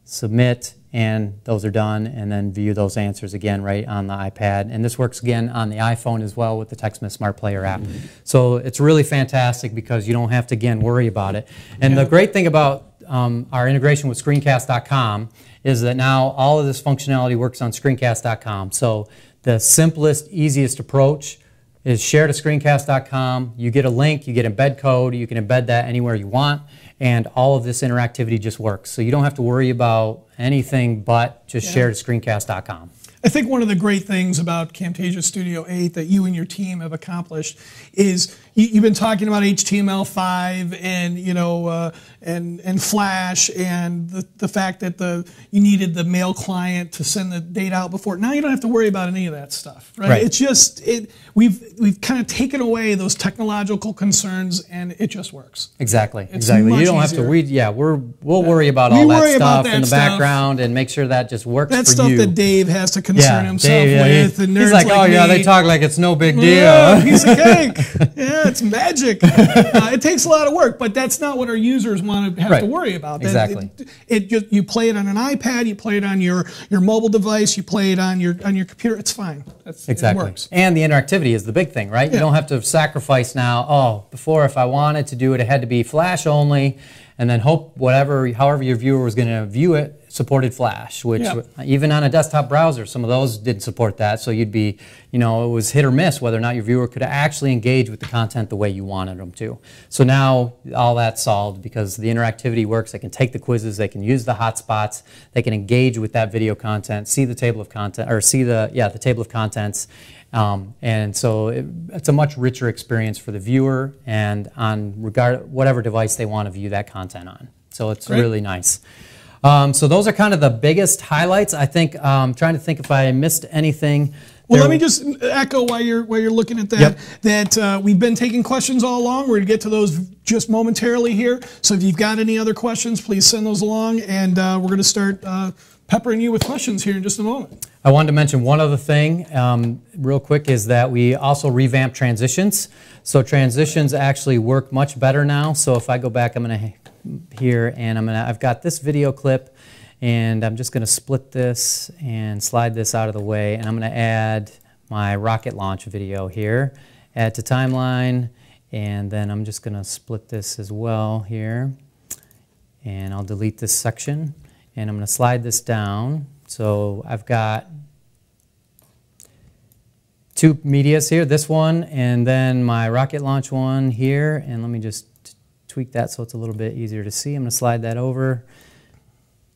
submit, and those are done, and then view those answers again right on the iPad. And this works again on the iPhone as well with the TechSmith Smart Player app. So it's really fantastic because you don't have to, again, worry about it. And the great thing about our integration with screencast.com is that now all of this functionality works on screencast.com. So the simplest, easiest approach is share to screencast.com. You get a link, you get embed code, you can embed that anywhere you want, and all of this interactivity just works. So you don't have to worry about anything but just share to screencast.com. I think one of the great things about Camtasia Studio 8 that you and your team have accomplished is you've been talking about HTML5 and and Flash and the fact that you needed the mail client to send the data out before. Now you don't have to worry about any of that stuff, right? It's just we've kind of taken away those technological concerns, and it just works. Exactly, It's exactly. You don't have to. We'll worry about all that stuff in the background and make sure that just works for you. That stuff that Dave has to concern himself Dave, with, and nerds he's like, oh yeah, me. they talk like it's no big deal. Yeah, piece of cake. Yeah, it's magic. It takes a lot of work, but that's not what our users want to have to worry about. Exactly. You play it on an iPad, you play it on your mobile device, you play it on your computer. It's fine. It works. And the interactivity is the big thing, right? You don't have to sacrifice now. Oh, before if I wanted to do it, it had to be Flash only, and then however your viewer was going to view it supported Flash, which even on a desktop browser, some of those didn't support that. So you'd be, it was hit or miss whether or not your viewer could actually engage with the content the way you wanted them to. So now all that's solved because the interactivity works. They can take the quizzes, they can use the hotspots, they can engage with that video content, see the table of content, or see the table of contents. And so it's a much richer experience for the viewer and on whatever device they want to view that content on. So it's really nice. So those are kind of the biggest highlights. I think I'm trying to think if I missed anything. Well, let me just echo while you're looking at that, that we've been taking questions all along. We're going to get to those just momentarily here. So if you've got any other questions, please send those along, and we're going to start peppering you with questions here in just a moment. I wanted to mention one other thing real quick is that we also revamped transitions. So transitions actually work much better now. So if I go back, I'm going to here, and I've got this video clip, and I'm just going to split this and slide this out of the way, and I'm going to add my rocket launch video here, add to timeline, and then I'm just going to split this as well here, and I'll delete this section, and I'm going to slide this down. So I've got two medias here, this one and then my rocket launch one here, and let me just tweak that so it's a little bit easier to see. I'm going to slide that over.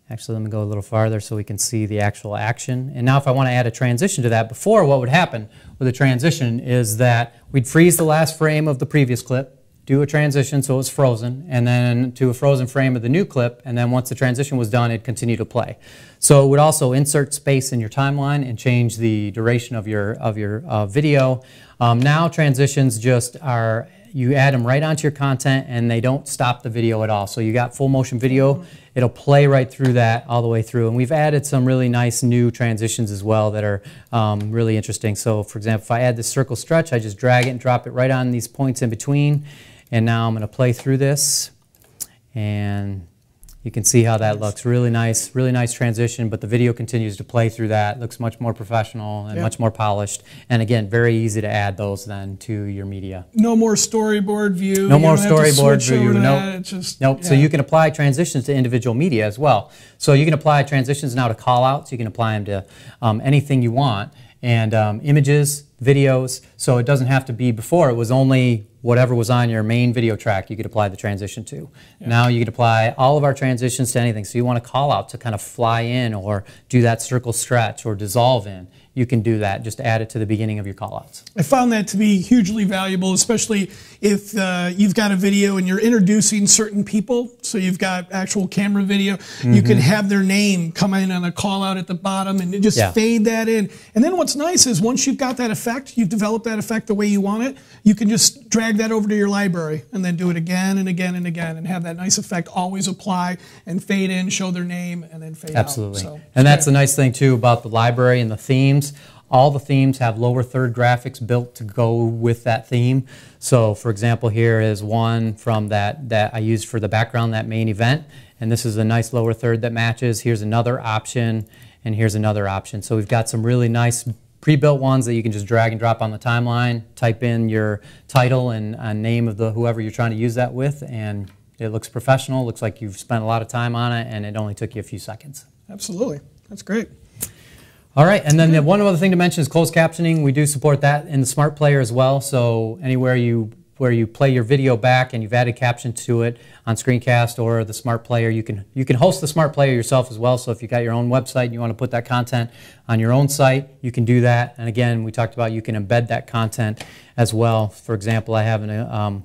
Actually, let me go a little farther so we can see the actual action. And now if I want to add a transition to that, before what would happen with a transition is that we'd freeze the last frame of the previous clip, do a transition so it's frozen, and then to a frozen frame of the new clip, and then once the transition was done, it'd continue to play. So it would also insert space in your timeline and change the duration of your video. Now transitions just are you add them right onto your content, and they don't stop the video at all. So you got full motion video, it'll play right through that all the way through. And we've added some really nice new transitions as well that are really interesting. So for example, if I add this circle stretch, I just drag it and drop it right on these points in between. And now I'm going to play through this, and you can see how that looks. Really nice transition, but the video continues to play through that. It looks much more professional and much more polished. And again, very easy to add those then to your media. No more storyboard view. No more storyboard view. Nope. Nope. Yeah. So you can apply transitions to individual media as well. So you can apply transitions now to call-outs. You can apply them to anything you want. And images, videos. So it doesn't have to be before. It was only whatever was on your main video track you could apply the transition to. Yeah. Now you could apply all of our transitions to anything. So you want to call out to kind of fly in or do that circle stretch or dissolve in. You can do that. Just add it to the beginning of your callouts. I found that to be hugely valuable, especially if you've got a video and you're introducing certain people. So you've got actual camera video. You can have their name come in on a call out at the bottom and just fade that in. And then what's nice is once you've got that effect, you've developed that effect the way you want it, you can just drag that over to your library and then do it again and again and again and have that nice effect always apply and fade in, show their name, and then fade out. Absolutely. So, and that's the nice thing too about the library and the themes. All the themes have lower third graphics built to go with that theme. So for example, here is one from that I used for the background, that main event. And this is a nice lower third that matches. Here's another option, and here's another option. So we've got some really nice pre-built ones that you can just drag and drop on the timeline, type in your title and name of the whoever you're trying to use that with, and it looks professional, looks like you've spent a lot of time on it, and it only took you a few seconds. Absolutely. That's great. All right, and then the one other thing to mention is closed captioning. We do support that in the Smart Player as well. So anywhere where you play your video back and you've added caption to it on Screencast or the Smart Player, you can host the Smart Player yourself as well. So if you've got your own website and you want to put that content on your own site, you can do that. And again, we talked about you can embed that content as well. For example, I have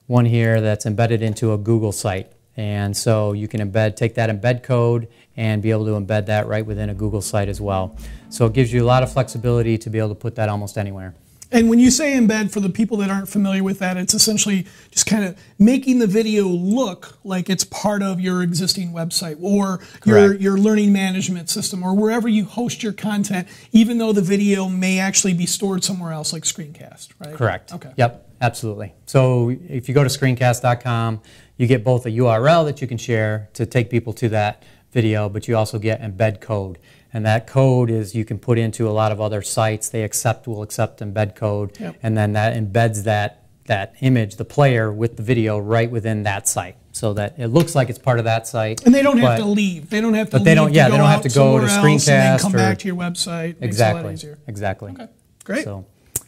one here that's embedded into a Google site. And so you can take that embed code and be able to embed that right within a Google site as well. So it gives you a lot of flexibility to be able to put that almost anywhere. And when you say embed, for the people that aren't familiar with that, it's essentially just kind of making the video look like it's part of your existing website or your learning management system or wherever you host your content, even though the video may actually be stored somewhere else like Screencast, right? Correct. Okay. Yep, absolutely. So if you go to screencast.com, you get both a URL that you can share to take people to that video, but you also get embed code. And that code is you can put into a lot of other sites. They will accept embed code, and then that embeds that image, the player, with the video right within that site, so that it looks like it's part of that site. And they don't have to leave. They don't have to. But they don't. Yeah, they don't have to go to Screencast and then come back to your website. Exactly. Makes it a lot easier. Exactly. Okay. Great. So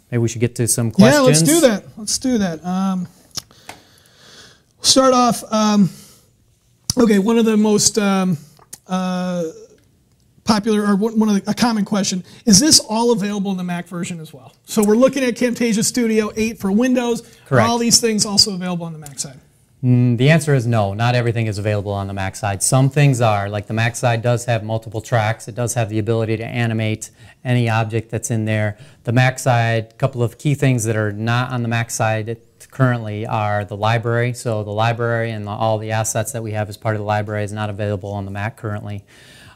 maybe we should get to some questions. Yeah, let's do that. Let's do that. Start off. Okay, one of the most popular, or a common question, is this all available in the Mac version as well? So we're looking at Camtasia Studio 8 for Windows. Correct. Are all these things also available on the Mac side? The answer is no. Not everything is available on the Mac side. Some things are. Like the Mac side does have multiple tracks. It does have the ability to animate any object that's in there. The Mac side, a couple of key things that are not on the Mac side currently are the library. So the library and all the assets that we have as part of the library is not available on the Mac currently.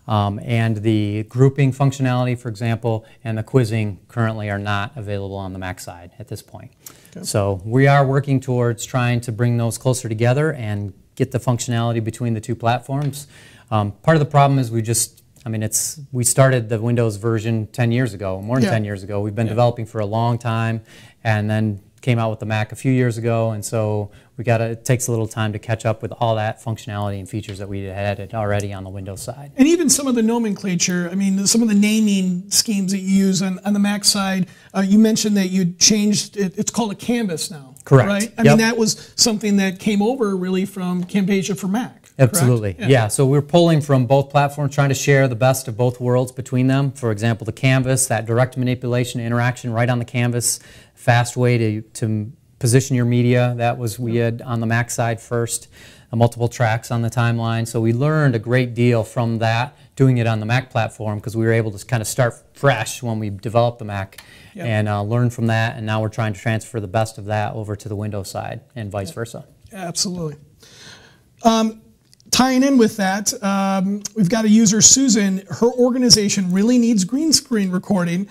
And the grouping functionality, for example, and the quizzing currently are not available on the Mac side at this point. Okay. So we are working towards trying to bring those closer together and get the functionality between the two platforms. Part of the problem is we started the Windows version 10 years ago, more than 10 years ago. We've been developing for a long time, and then came out with the Mac a few years ago, and so it takes a little time to catch up with all that functionality and features that we had already on the Windows side. And even some of the nomenclature, some of the naming schemes that you use on the Mac side, you mentioned that you changed it, it's called a canvas now. Correct. Right? I mean, that was something that came over really from Camtasia for Mac. Absolutely. Yeah, so we're pulling from both platforms, trying to share the best of both worlds between them. For example, the canvas, that direct manipulation interaction right on the canvas, fast way to position your media. That was we had on the Mac side first. multiple tracks on the timeline. So we learned a great deal from that, doing it on the Mac platform, because we were able to kind of start fresh when we developed the Mac. Yep. And learn from that, and now we're trying to transfer the best of that over to the Windows side and vice versa. Absolutely. Tying in with that, we've got a user, Susan. Her organization really needs green screen recording,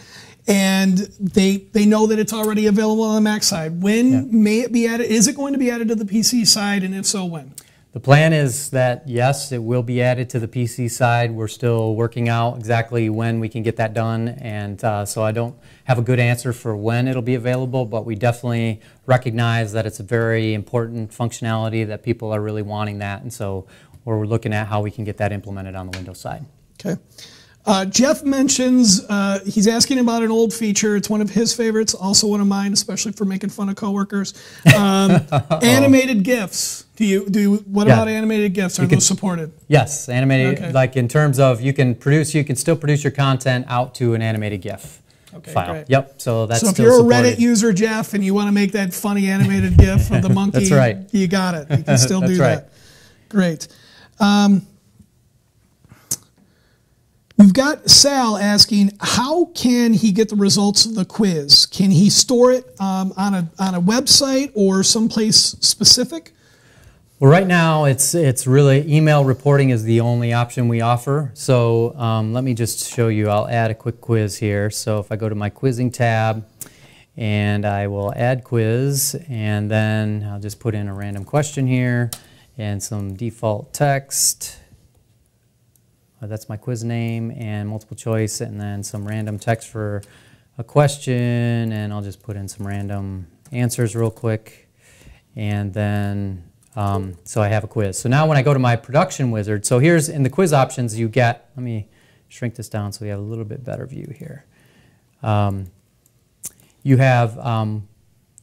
and they know that it's already available on the Mac side. When may it be added? Is it going to be added to the PC side, and if so, when? The plan is that, yes, it will be added to the PC side. We're still working out exactly when we can get that done, and so I don't have a good answer for when it'll be available, but we definitely recognize that it's a very important functionality, that people are really wanting that, and so we're looking at how we can get that implemented on the Windows side. Okay. Jeff mentions, he's asking about an old feature. It's one of his favorites, also one of mine, especially for making fun of coworkers. Animated GIFs. What about animated GIFs? Are those supported? Yes, animated, like in terms of you can still produce your content out to an animated GIF file. Great. Yep, so that's so if still you're supported. a Reddit user, Jeff, and you want to make that funny animated GIF of the monkey, that's right. You got it. You can still do that. Great. We've got Sal asking, how can he get the results of the quiz? Can he store it on a website or someplace specific? Well, right now it's really email reporting is the only option we offer. So let me just show you. I'll add a quick quiz here. So if I go to my quizzing tab, and I will add quiz, and then I'll just put in a random question here and some default text. That's my quiz name and multiple choice, and then some random text for a question, and I'll just put in some random answers real quick, and then so I have a quiz. So now when I go to my production wizard, so here's in the quiz options you get, let me shrink this down so we have a little bit better view here. You have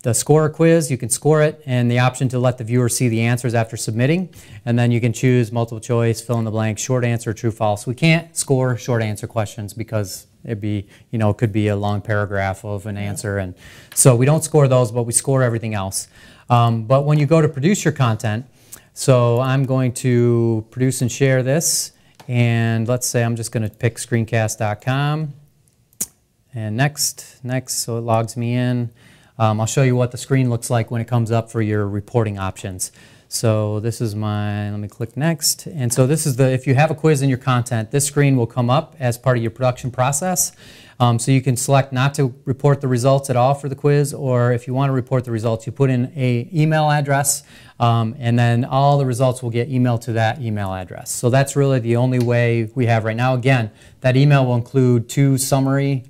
the score quiz, you can score it, and the option to let the viewer see the answers after submitting, and then you can choose multiple choice, fill in the blank, short answer, true, false. We can't score short answer questions because it'd be, it could be a long paragraph of an answer, and so we don't score those, but we score everything else. But when you go to produce your content, so I'm going to produce and share this, and let's say I'm just going to pick screencast.com, and next, so it logs me in. I'll show you what the screen looks like when it comes up for your reporting options. So this is let me click next. And so this is if you have a quiz in your content, this screen will come up as part of your production process. So you can select not to report the results at all for the quiz, or if you want to report the results, you put in an email address, and then all the results will get emailed to that email address. So that's really the only way we have right now. Again, that email will include two CSV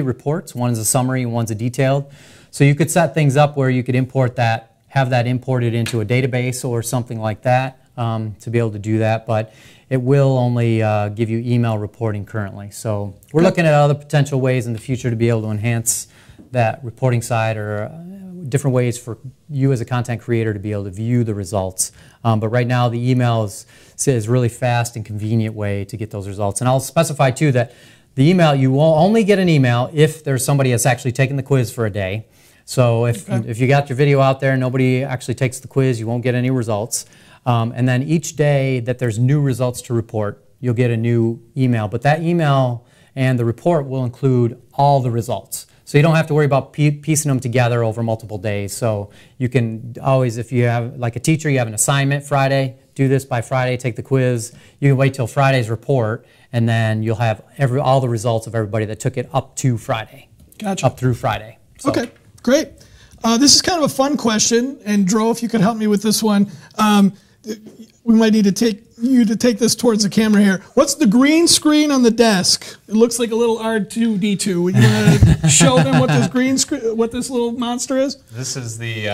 reports. One is a summary and one's a detailed. So you could set things up where you could import that, have that imported into a database or something like that to be able to do that. But it will only give you email reporting currently. So we're looking at other potential ways in the future to be able to enhance that reporting side, or different ways for you as a content creator to be able to view the results. But right now the email is really fast and convenient way to get those results. And I'll specify too that the email, you will only get an email if there's somebody that's actually taken the quiz for a day. So if you got your video out there and nobody actually takes the quiz, you won't get any results. And then each day that there's new results to report, you'll get a new email. But that email and the report will include all the results. So you don't have to worry about piecing them together over multiple days. So you can always, if you have, like a teacher, you have an assignment Friday, do this by Friday, take the quiz. You can wait till Friday's report, and then you'll have all the results of everybody that took it up to Friday. Gotcha. Up through Friday. So. Okay, great. This is kind of a fun question, and Dro, if you could help me with this one. We might need to take this towards the camera here. What's the green screen on the desk? It looks like a little R2-D2. You want to show them what this little monster is? This is the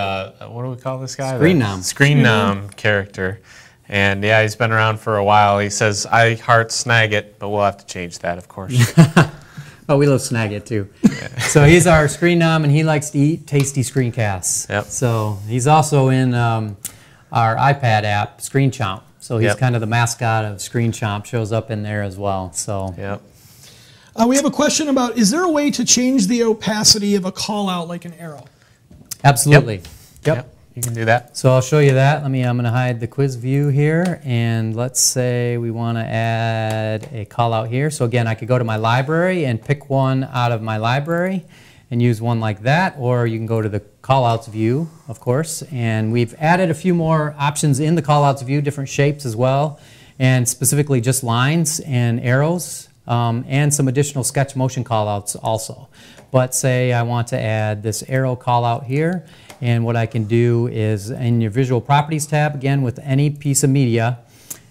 what do we call this guy? Screen nom. Screen nom character. And yeah, he's been around for a while. He says, I heart Snagit, but we'll have to change that, of course. Oh, we love Snagit too. Yeah. So he's our screen nom, and he likes to eat tasty screencasts. Yep. So he's also in our iPad app, Screen Chomp. So he's kind of the mascot of Screen Chomp, shows up in there as well. So. Yep. We have a question about, is there a way to change the opacity of a call out like an arrow? Absolutely. Yep. you can do that. So I'll show you that. I'm going to hide the quiz view here, and let's say we want to add a call out here. So again, I could go to my library and pick one out of my library and use one like that, or you can go to the callouts view, of course, and we've added a few more options in the callouts view, different shapes as well, and specifically just lines and arrows, and some additional sketch motion callouts also. But say I want to add this arrow callout here, and what I can do is in your visual properties tab, again with any piece of media,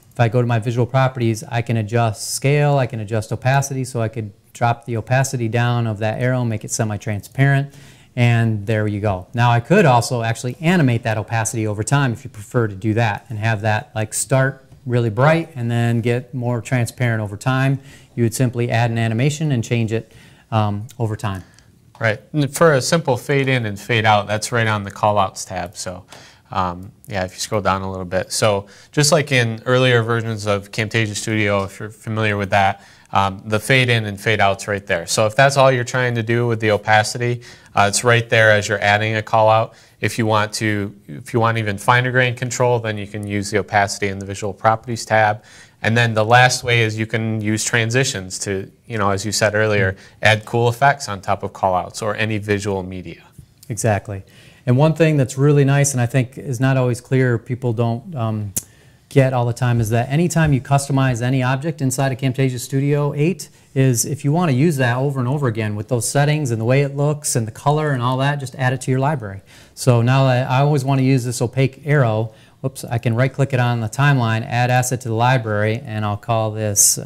if I go to my visual properties, I can adjust scale, I can adjust opacity, so I could drop the opacity down of that arrow, make it semi-transparent, and there you go. Now I could also actually animate that opacity over time if you prefer to do that, and have that like start really bright and then get more transparent over time. You would simply add an animation and change it over time. Right. And for a simple fade in and fade out, that's right on the callouts tab. So yeah, if you scroll down a little bit. So just like in earlier versions of Camtasia Studio, if you're familiar with that, the fade in and fade out's right there. So if that's all you're trying to do with the opacity, it's right there as you're adding a call out. If you want even finer grain control, then you can use the opacity in the visual properties tab. And then the last way is you can use transitions to, as you said earlier, add cool effects on top of callouts or any visual media. Exactly. And one thing that's really nice, and I think is not always clear, people don't get all the time, is that anytime you customize any object inside of Camtasia Studio 8, is if you want to use that over and over again with those settings and the way it looks and the color and all that, just add it to your library. So now that I always want to use this opaque arrow, whoops, I can right click it on the timeline, add asset to the library, and I'll call this, hit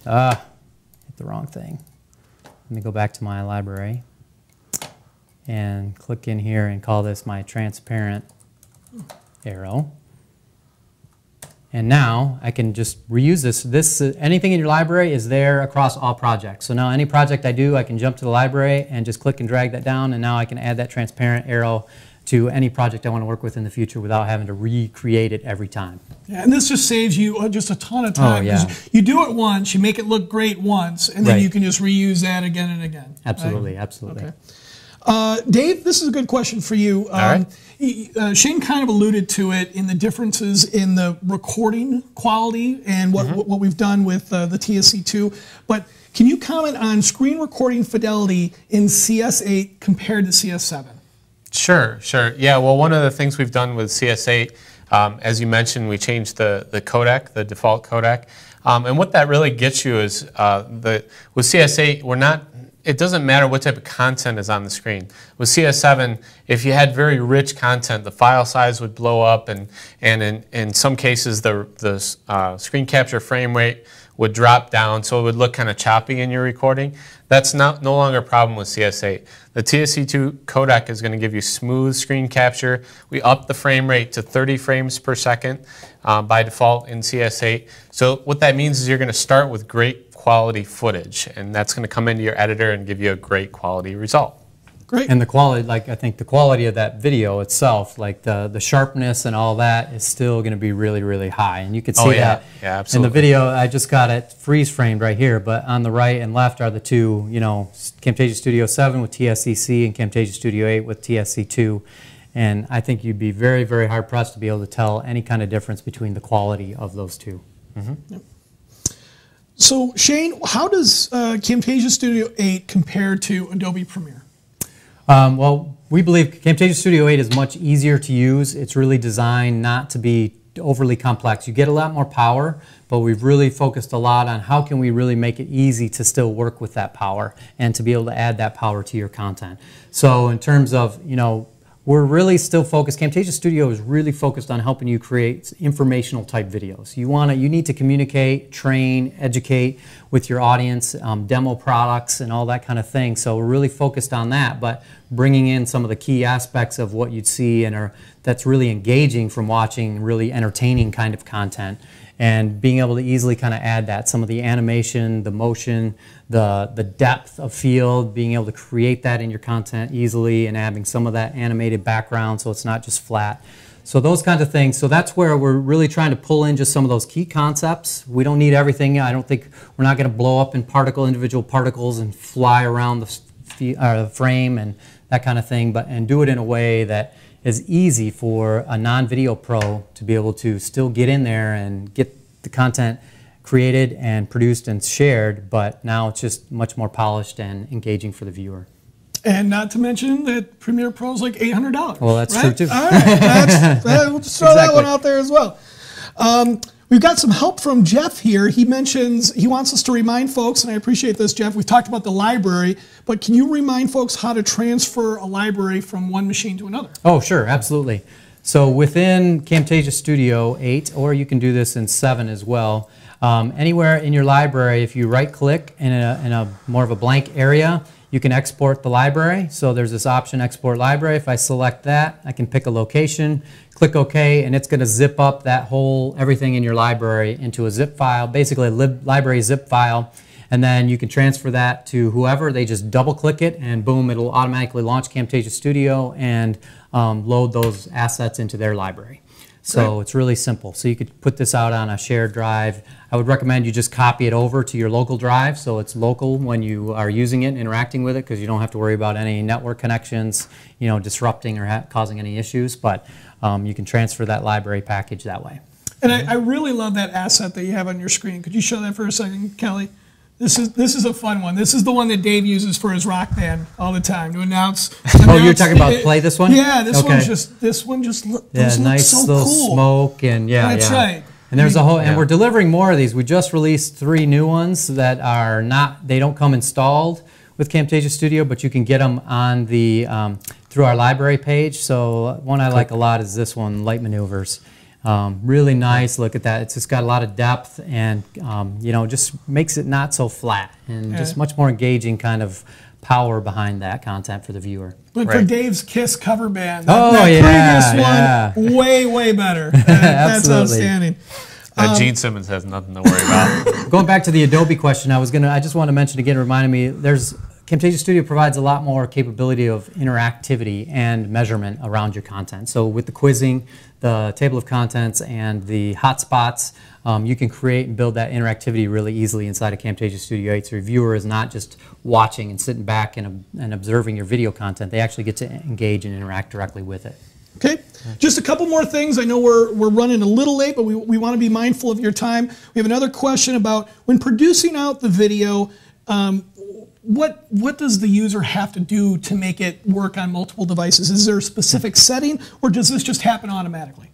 the wrong thing. Let me go back to my library and click in here and call this my transparent arrow. And now I can just reuse this. Anything in your library is there across all projects. So now any project I do, I can jump to the library and just click and drag that down, and now I can add that transparent arrow to any project I want to work with in the future without having to recreate it every time. Yeah, and this just saves you just a ton of time. Oh, yeah. You do it once, you make it look great once, and then you can just reuse that again and again. Absolutely, right? absolutely. Okay. Dave, this is a good question for you. All right. Shane kind of alluded to it in the differences in the recording quality and what we've done with the TSC2, but can you comment on screen recording fidelity in CS8 compared to CS7? Sure, sure. Yeah, well, one of the things we've done with CS8, as you mentioned, we changed the codec, the default codec. And what that really gets you is, with CS8, it doesn't matter what type of content is on the screen. With CS7, if you had very rich content, the file size would blow up, and in some cases, the screen capture frame rate would drop down, so it would look kind of choppy in your recording. That's no longer a problem with CS8. The TSC2 codec is going to give you smooth screen capture. We upped the frame rate to 30 frames per second by default in CS8. So what that means is you're going to start with great quality footage, and that's going to come into your editor and give you a great quality result. Great. And the quality, I think the quality of that video itself, like the sharpness and all that, is still going to be really, really high. And you can see that in the video. I just got it freeze framed right here, but on the right and left are the two, Camtasia Studio 7 with TSCC and Camtasia Studio 8 with TSC2. And I think you'd be very, very hard pressed to be able to tell any kind of difference between the quality of those two. Mm-hmm. Yep. So Shane, how does Camtasia Studio 8 compare to Adobe Premiere? Well, we believe Camtasia Studio 8 is much easier to use. It's really designed not to be overly complex. You get a lot more power, but we've really focused a lot on how can we really make it easy to still work with that power and to be able to add that power to your content. So in terms of, we're really still focused. Camtasia Studio is really focused on helping you create informational type videos. You need to communicate, train, educate with your audience, demo products and all that kind of thing. So we're really focused on that, but bringing in some of the key aspects of what you'd see and that's really engaging from watching really entertaining kind of content, and being able to easily kind of add that, some of the animation, the motion, the depth of field, being able to create that in your content easily and having some of that animated background so it's not just flat. So those kinds of things. So that's where we're really trying to pull in just some of those key concepts. We don't need everything. I don't think we're not going to blow up in individual particles and fly around the frame and that kind of thing, and do it in a way that is easy for a non-video pro to be able to still get in there and get the content created and produced and shared, but now it's just much more polished and engaging for the viewer. And not to mention that Premiere Pro is like $800. Well, that's right? true too. All right, we'll just throw that one out there as well. We've got some help from Jeff here. He mentions he wants us to remind folks, and I appreciate this, Jeff. We've talked about the library, but can you remind folks how to transfer a library from one machine to another? Oh, sure, absolutely. So within Camtasia Studio 8, or you can do this in 7 as well, anywhere in your library, if you right-click in a more of a blank area, you can export the library. So there's this option, Export Library. If I select that, I can pick a location, click OK, and it's going to zip up that whole, everything in your library into a zip file, basically a library zip file. And then you can transfer that to whoever. They just double-click it, and boom, it'll automatically launch Camtasia Studio and load those assets into their library. So it's really simple. So you could put this out on a shared drive. I would recommend you just copy it over to your local drive so it's local when you are using it and interacting with it, because you don't have to worry about any network connections, you know, disrupting or causing any issues. But you can transfer that library package that way. And I really love that asset that you have on your screen. Could you show that for a second, Kelly? This is a fun one. This is the one that Dave uses for his rock band all the time to announce. Oh, you're talking about play this one? Yeah, this one just looks nice so little cool. Smoke and That's right. And there's a whole, and we're delivering more of these. We just released 3 new ones that are not, they don't come installed with Camtasia Studio, but you can get them on the through our library page. So one I like a lot is this one, Light Maneuvers. Really nice. Look at that. It's just got a lot of depth, and you know, just makes it not so flat, and just much more engaging kind of power behind that content for the viewer. But for Dave's Kiss cover band, that previous one, way better. That's outstanding. Gene Simmons has nothing to worry about. Going back to the Adobe question, I just want to mention again, reminding me, Camtasia Studio provides a lot more capability of interactivity and measurement around your content. So with the quizzing, the table of contents, and the hotspots, you can create and build that interactivity really easily inside of Camtasia Studio 8. So your viewer is not just watching and sitting back and observing your video content. They actually get to engage and interact directly with it. Okay, just a couple more things. I know we're running a little late, but we want to be mindful of your time. We have another question about when producing out the video, what does the user have to do to make it work on multiple devices? Is there a specific setting, or does this just happen automatically?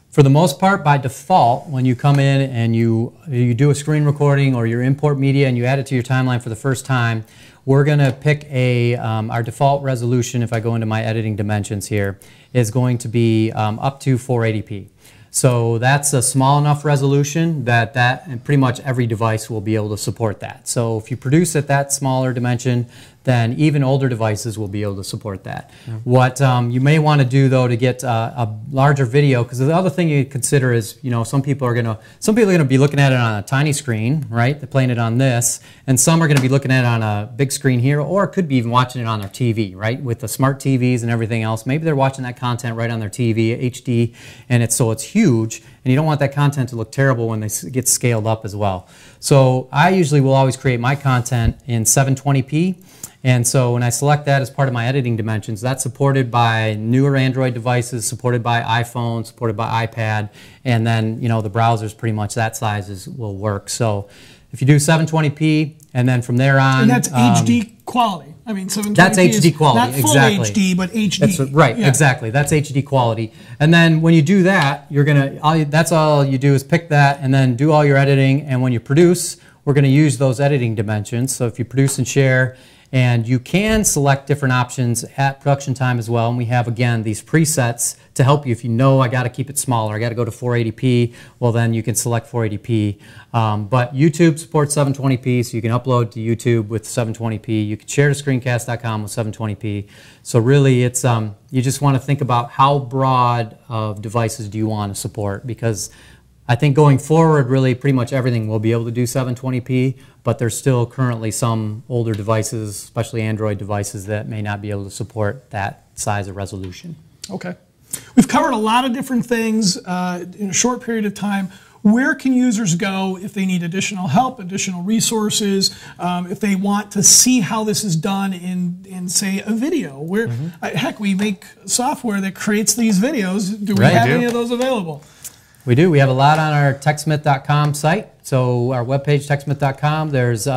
For the most part, by default, when you come in and you do a screen recording or you import media and you add it to your timeline for the first time, we're going to pick our default resolution, if I go into my editing dimensions here, is going to be up to 480p. So that's a small enough resolution that and pretty much every device will be able to support that. So if you produce at that smaller dimension, then even older devices will be able to support that. What you may want to do though to get a larger video, because the other thing you consider is, you know, some people are going to be looking at it on a tiny screen, right? They're playing it on this, and some are going to be looking at it on a big screen here, or could be even watching it on their TV, right? With the smart TVs and everything else, maybe they're watching that content right on their TV, HD, and so it's huge, and you don't want that content to look terrible when they get scaled up as well. So I usually will always create my content in 720p. And so when I select that as part of my editing dimensions, that's supported by newer Android devices, supported by iPhone, supported by iPad, and then, you know, the browsers pretty much that size will work. So if you do 720p, and then from there on, and that's HD quality. I mean, 720p that's HD quality, not full exactly. HD, but HD. That's right, exactly. That's HD quality. And then when you do that, that's all you do is pick that, and then do all your editing. And when you produce, we're going to use those editing dimensions. So if you produce and share. And you can select different options at production time as well. And we have, again, these presets to help you. If you know I got to keep it smaller, I got to go to 480p, well, then you can select 480p. But YouTube supports 720p, so you can upload to YouTube with 720p. You can share to screencast.com with 720p. So really, it's you just want to think about how broad of devices do you want to support, because I think going forward, really pretty much everything will be able to do 720p, but there's still currently some older devices, especially Android devices, that may not be able to support that size of resolution. Okay. We've covered a lot of different things in a short period of time. where can users go if they need additional help, additional resources, if they want to see how this is done in say, a video? Where, heck, we make software that creates these videos. Do we have any of those available? We do. We have a lot on our techsmith.com site. So our webpage, techsmith.com, there's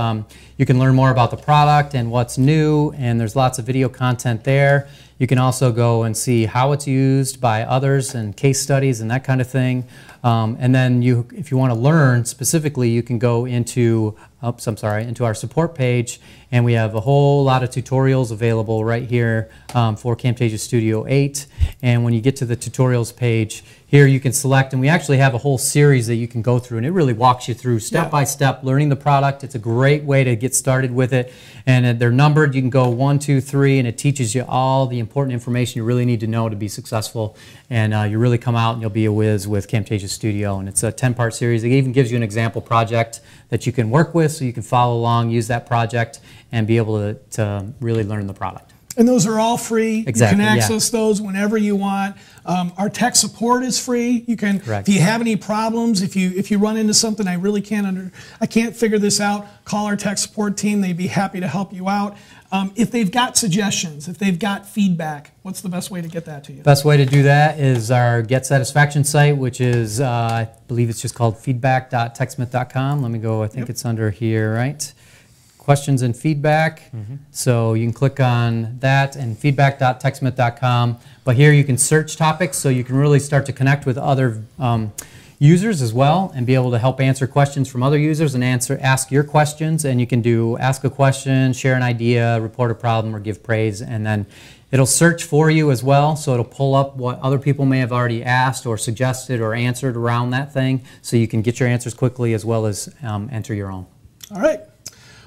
you can learn more about the product and what's new, and there's lots of video content there. You can also go and see how it's used by others and case studies and that kind of thing. And then if you want to learn specifically, you can go into into our support page, and we have a whole lot of tutorials available right here for Camtasia Studio 8. And when you get to the tutorials page, here you can select, and we actually have a whole series that you can go through, and it really walks you through step by step learning the product. It's a great way to get started with it, and they're numbered. You can go 1, 2, 3, and it teaches you all the important information you really need to know to be successful, and you really come out and you'll be a whiz with Camtasia Studio. And it's a 10-part series. It even gives you an example project that you can work with, so you can follow along, use that project, and be able to really learn the product. And those are all free. Exactly, you can access those whenever you want. Our tech support is free. You can, if you have any problems, if you run into something I really I can't figure this out, call our tech support team. They'd be happy to help you out. If they've got suggestions, if they've got feedback, what's the best way to get that to you? Best way to do that is our Get Satisfaction site, which is I believe it's just called feedback.techsmith.com. Let me go. I think it's under here, right? Questions and feedback. So you can click on that and feedback.techsmith.com. But here you can search topics, so you can really start to connect with other users as well and be able to help answer questions from other users and ask your questions. And you can do ask a question, share an idea, report a problem, or give praise. And then it'll search for you as well, so it'll pull up what other people may have already asked or suggested or answered around that thing, so you can get your answers quickly as well as enter your own. All right.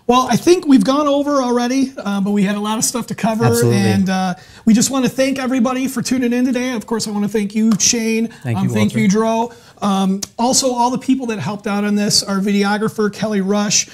Well, I think we've gone over already, but we had a lot of stuff to cover. Absolutely. And we just want to thank everybody for tuning in today. Of course, I want to thank you, Shane. Thank you, Dro. Also, all the people that helped out on this, our videographer, Kelly Rush,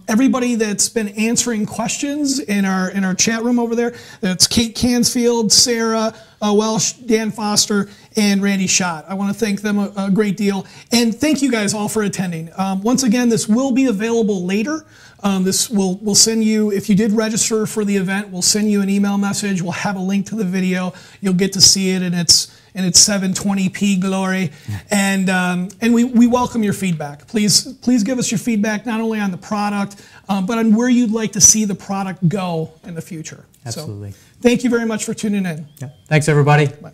everybody that's been answering questions in our chat room over there. That's Kate Cansfield, Sarah Welsh, Dan Foster, and Randy Schott. I want to thank them a great deal. And thank you guys all for attending. Once again, this will be available later. We'll send you, if you did register for the event, we'll send you an email message. We'll have a link to the video. You'll get to see it in its 720p glory. And we welcome your feedback. Please give us your feedback, not only on the product, but on where you'd like to see the product go in the future. Absolutely. So, thank you very much for tuning in. Thanks, everybody. Bye.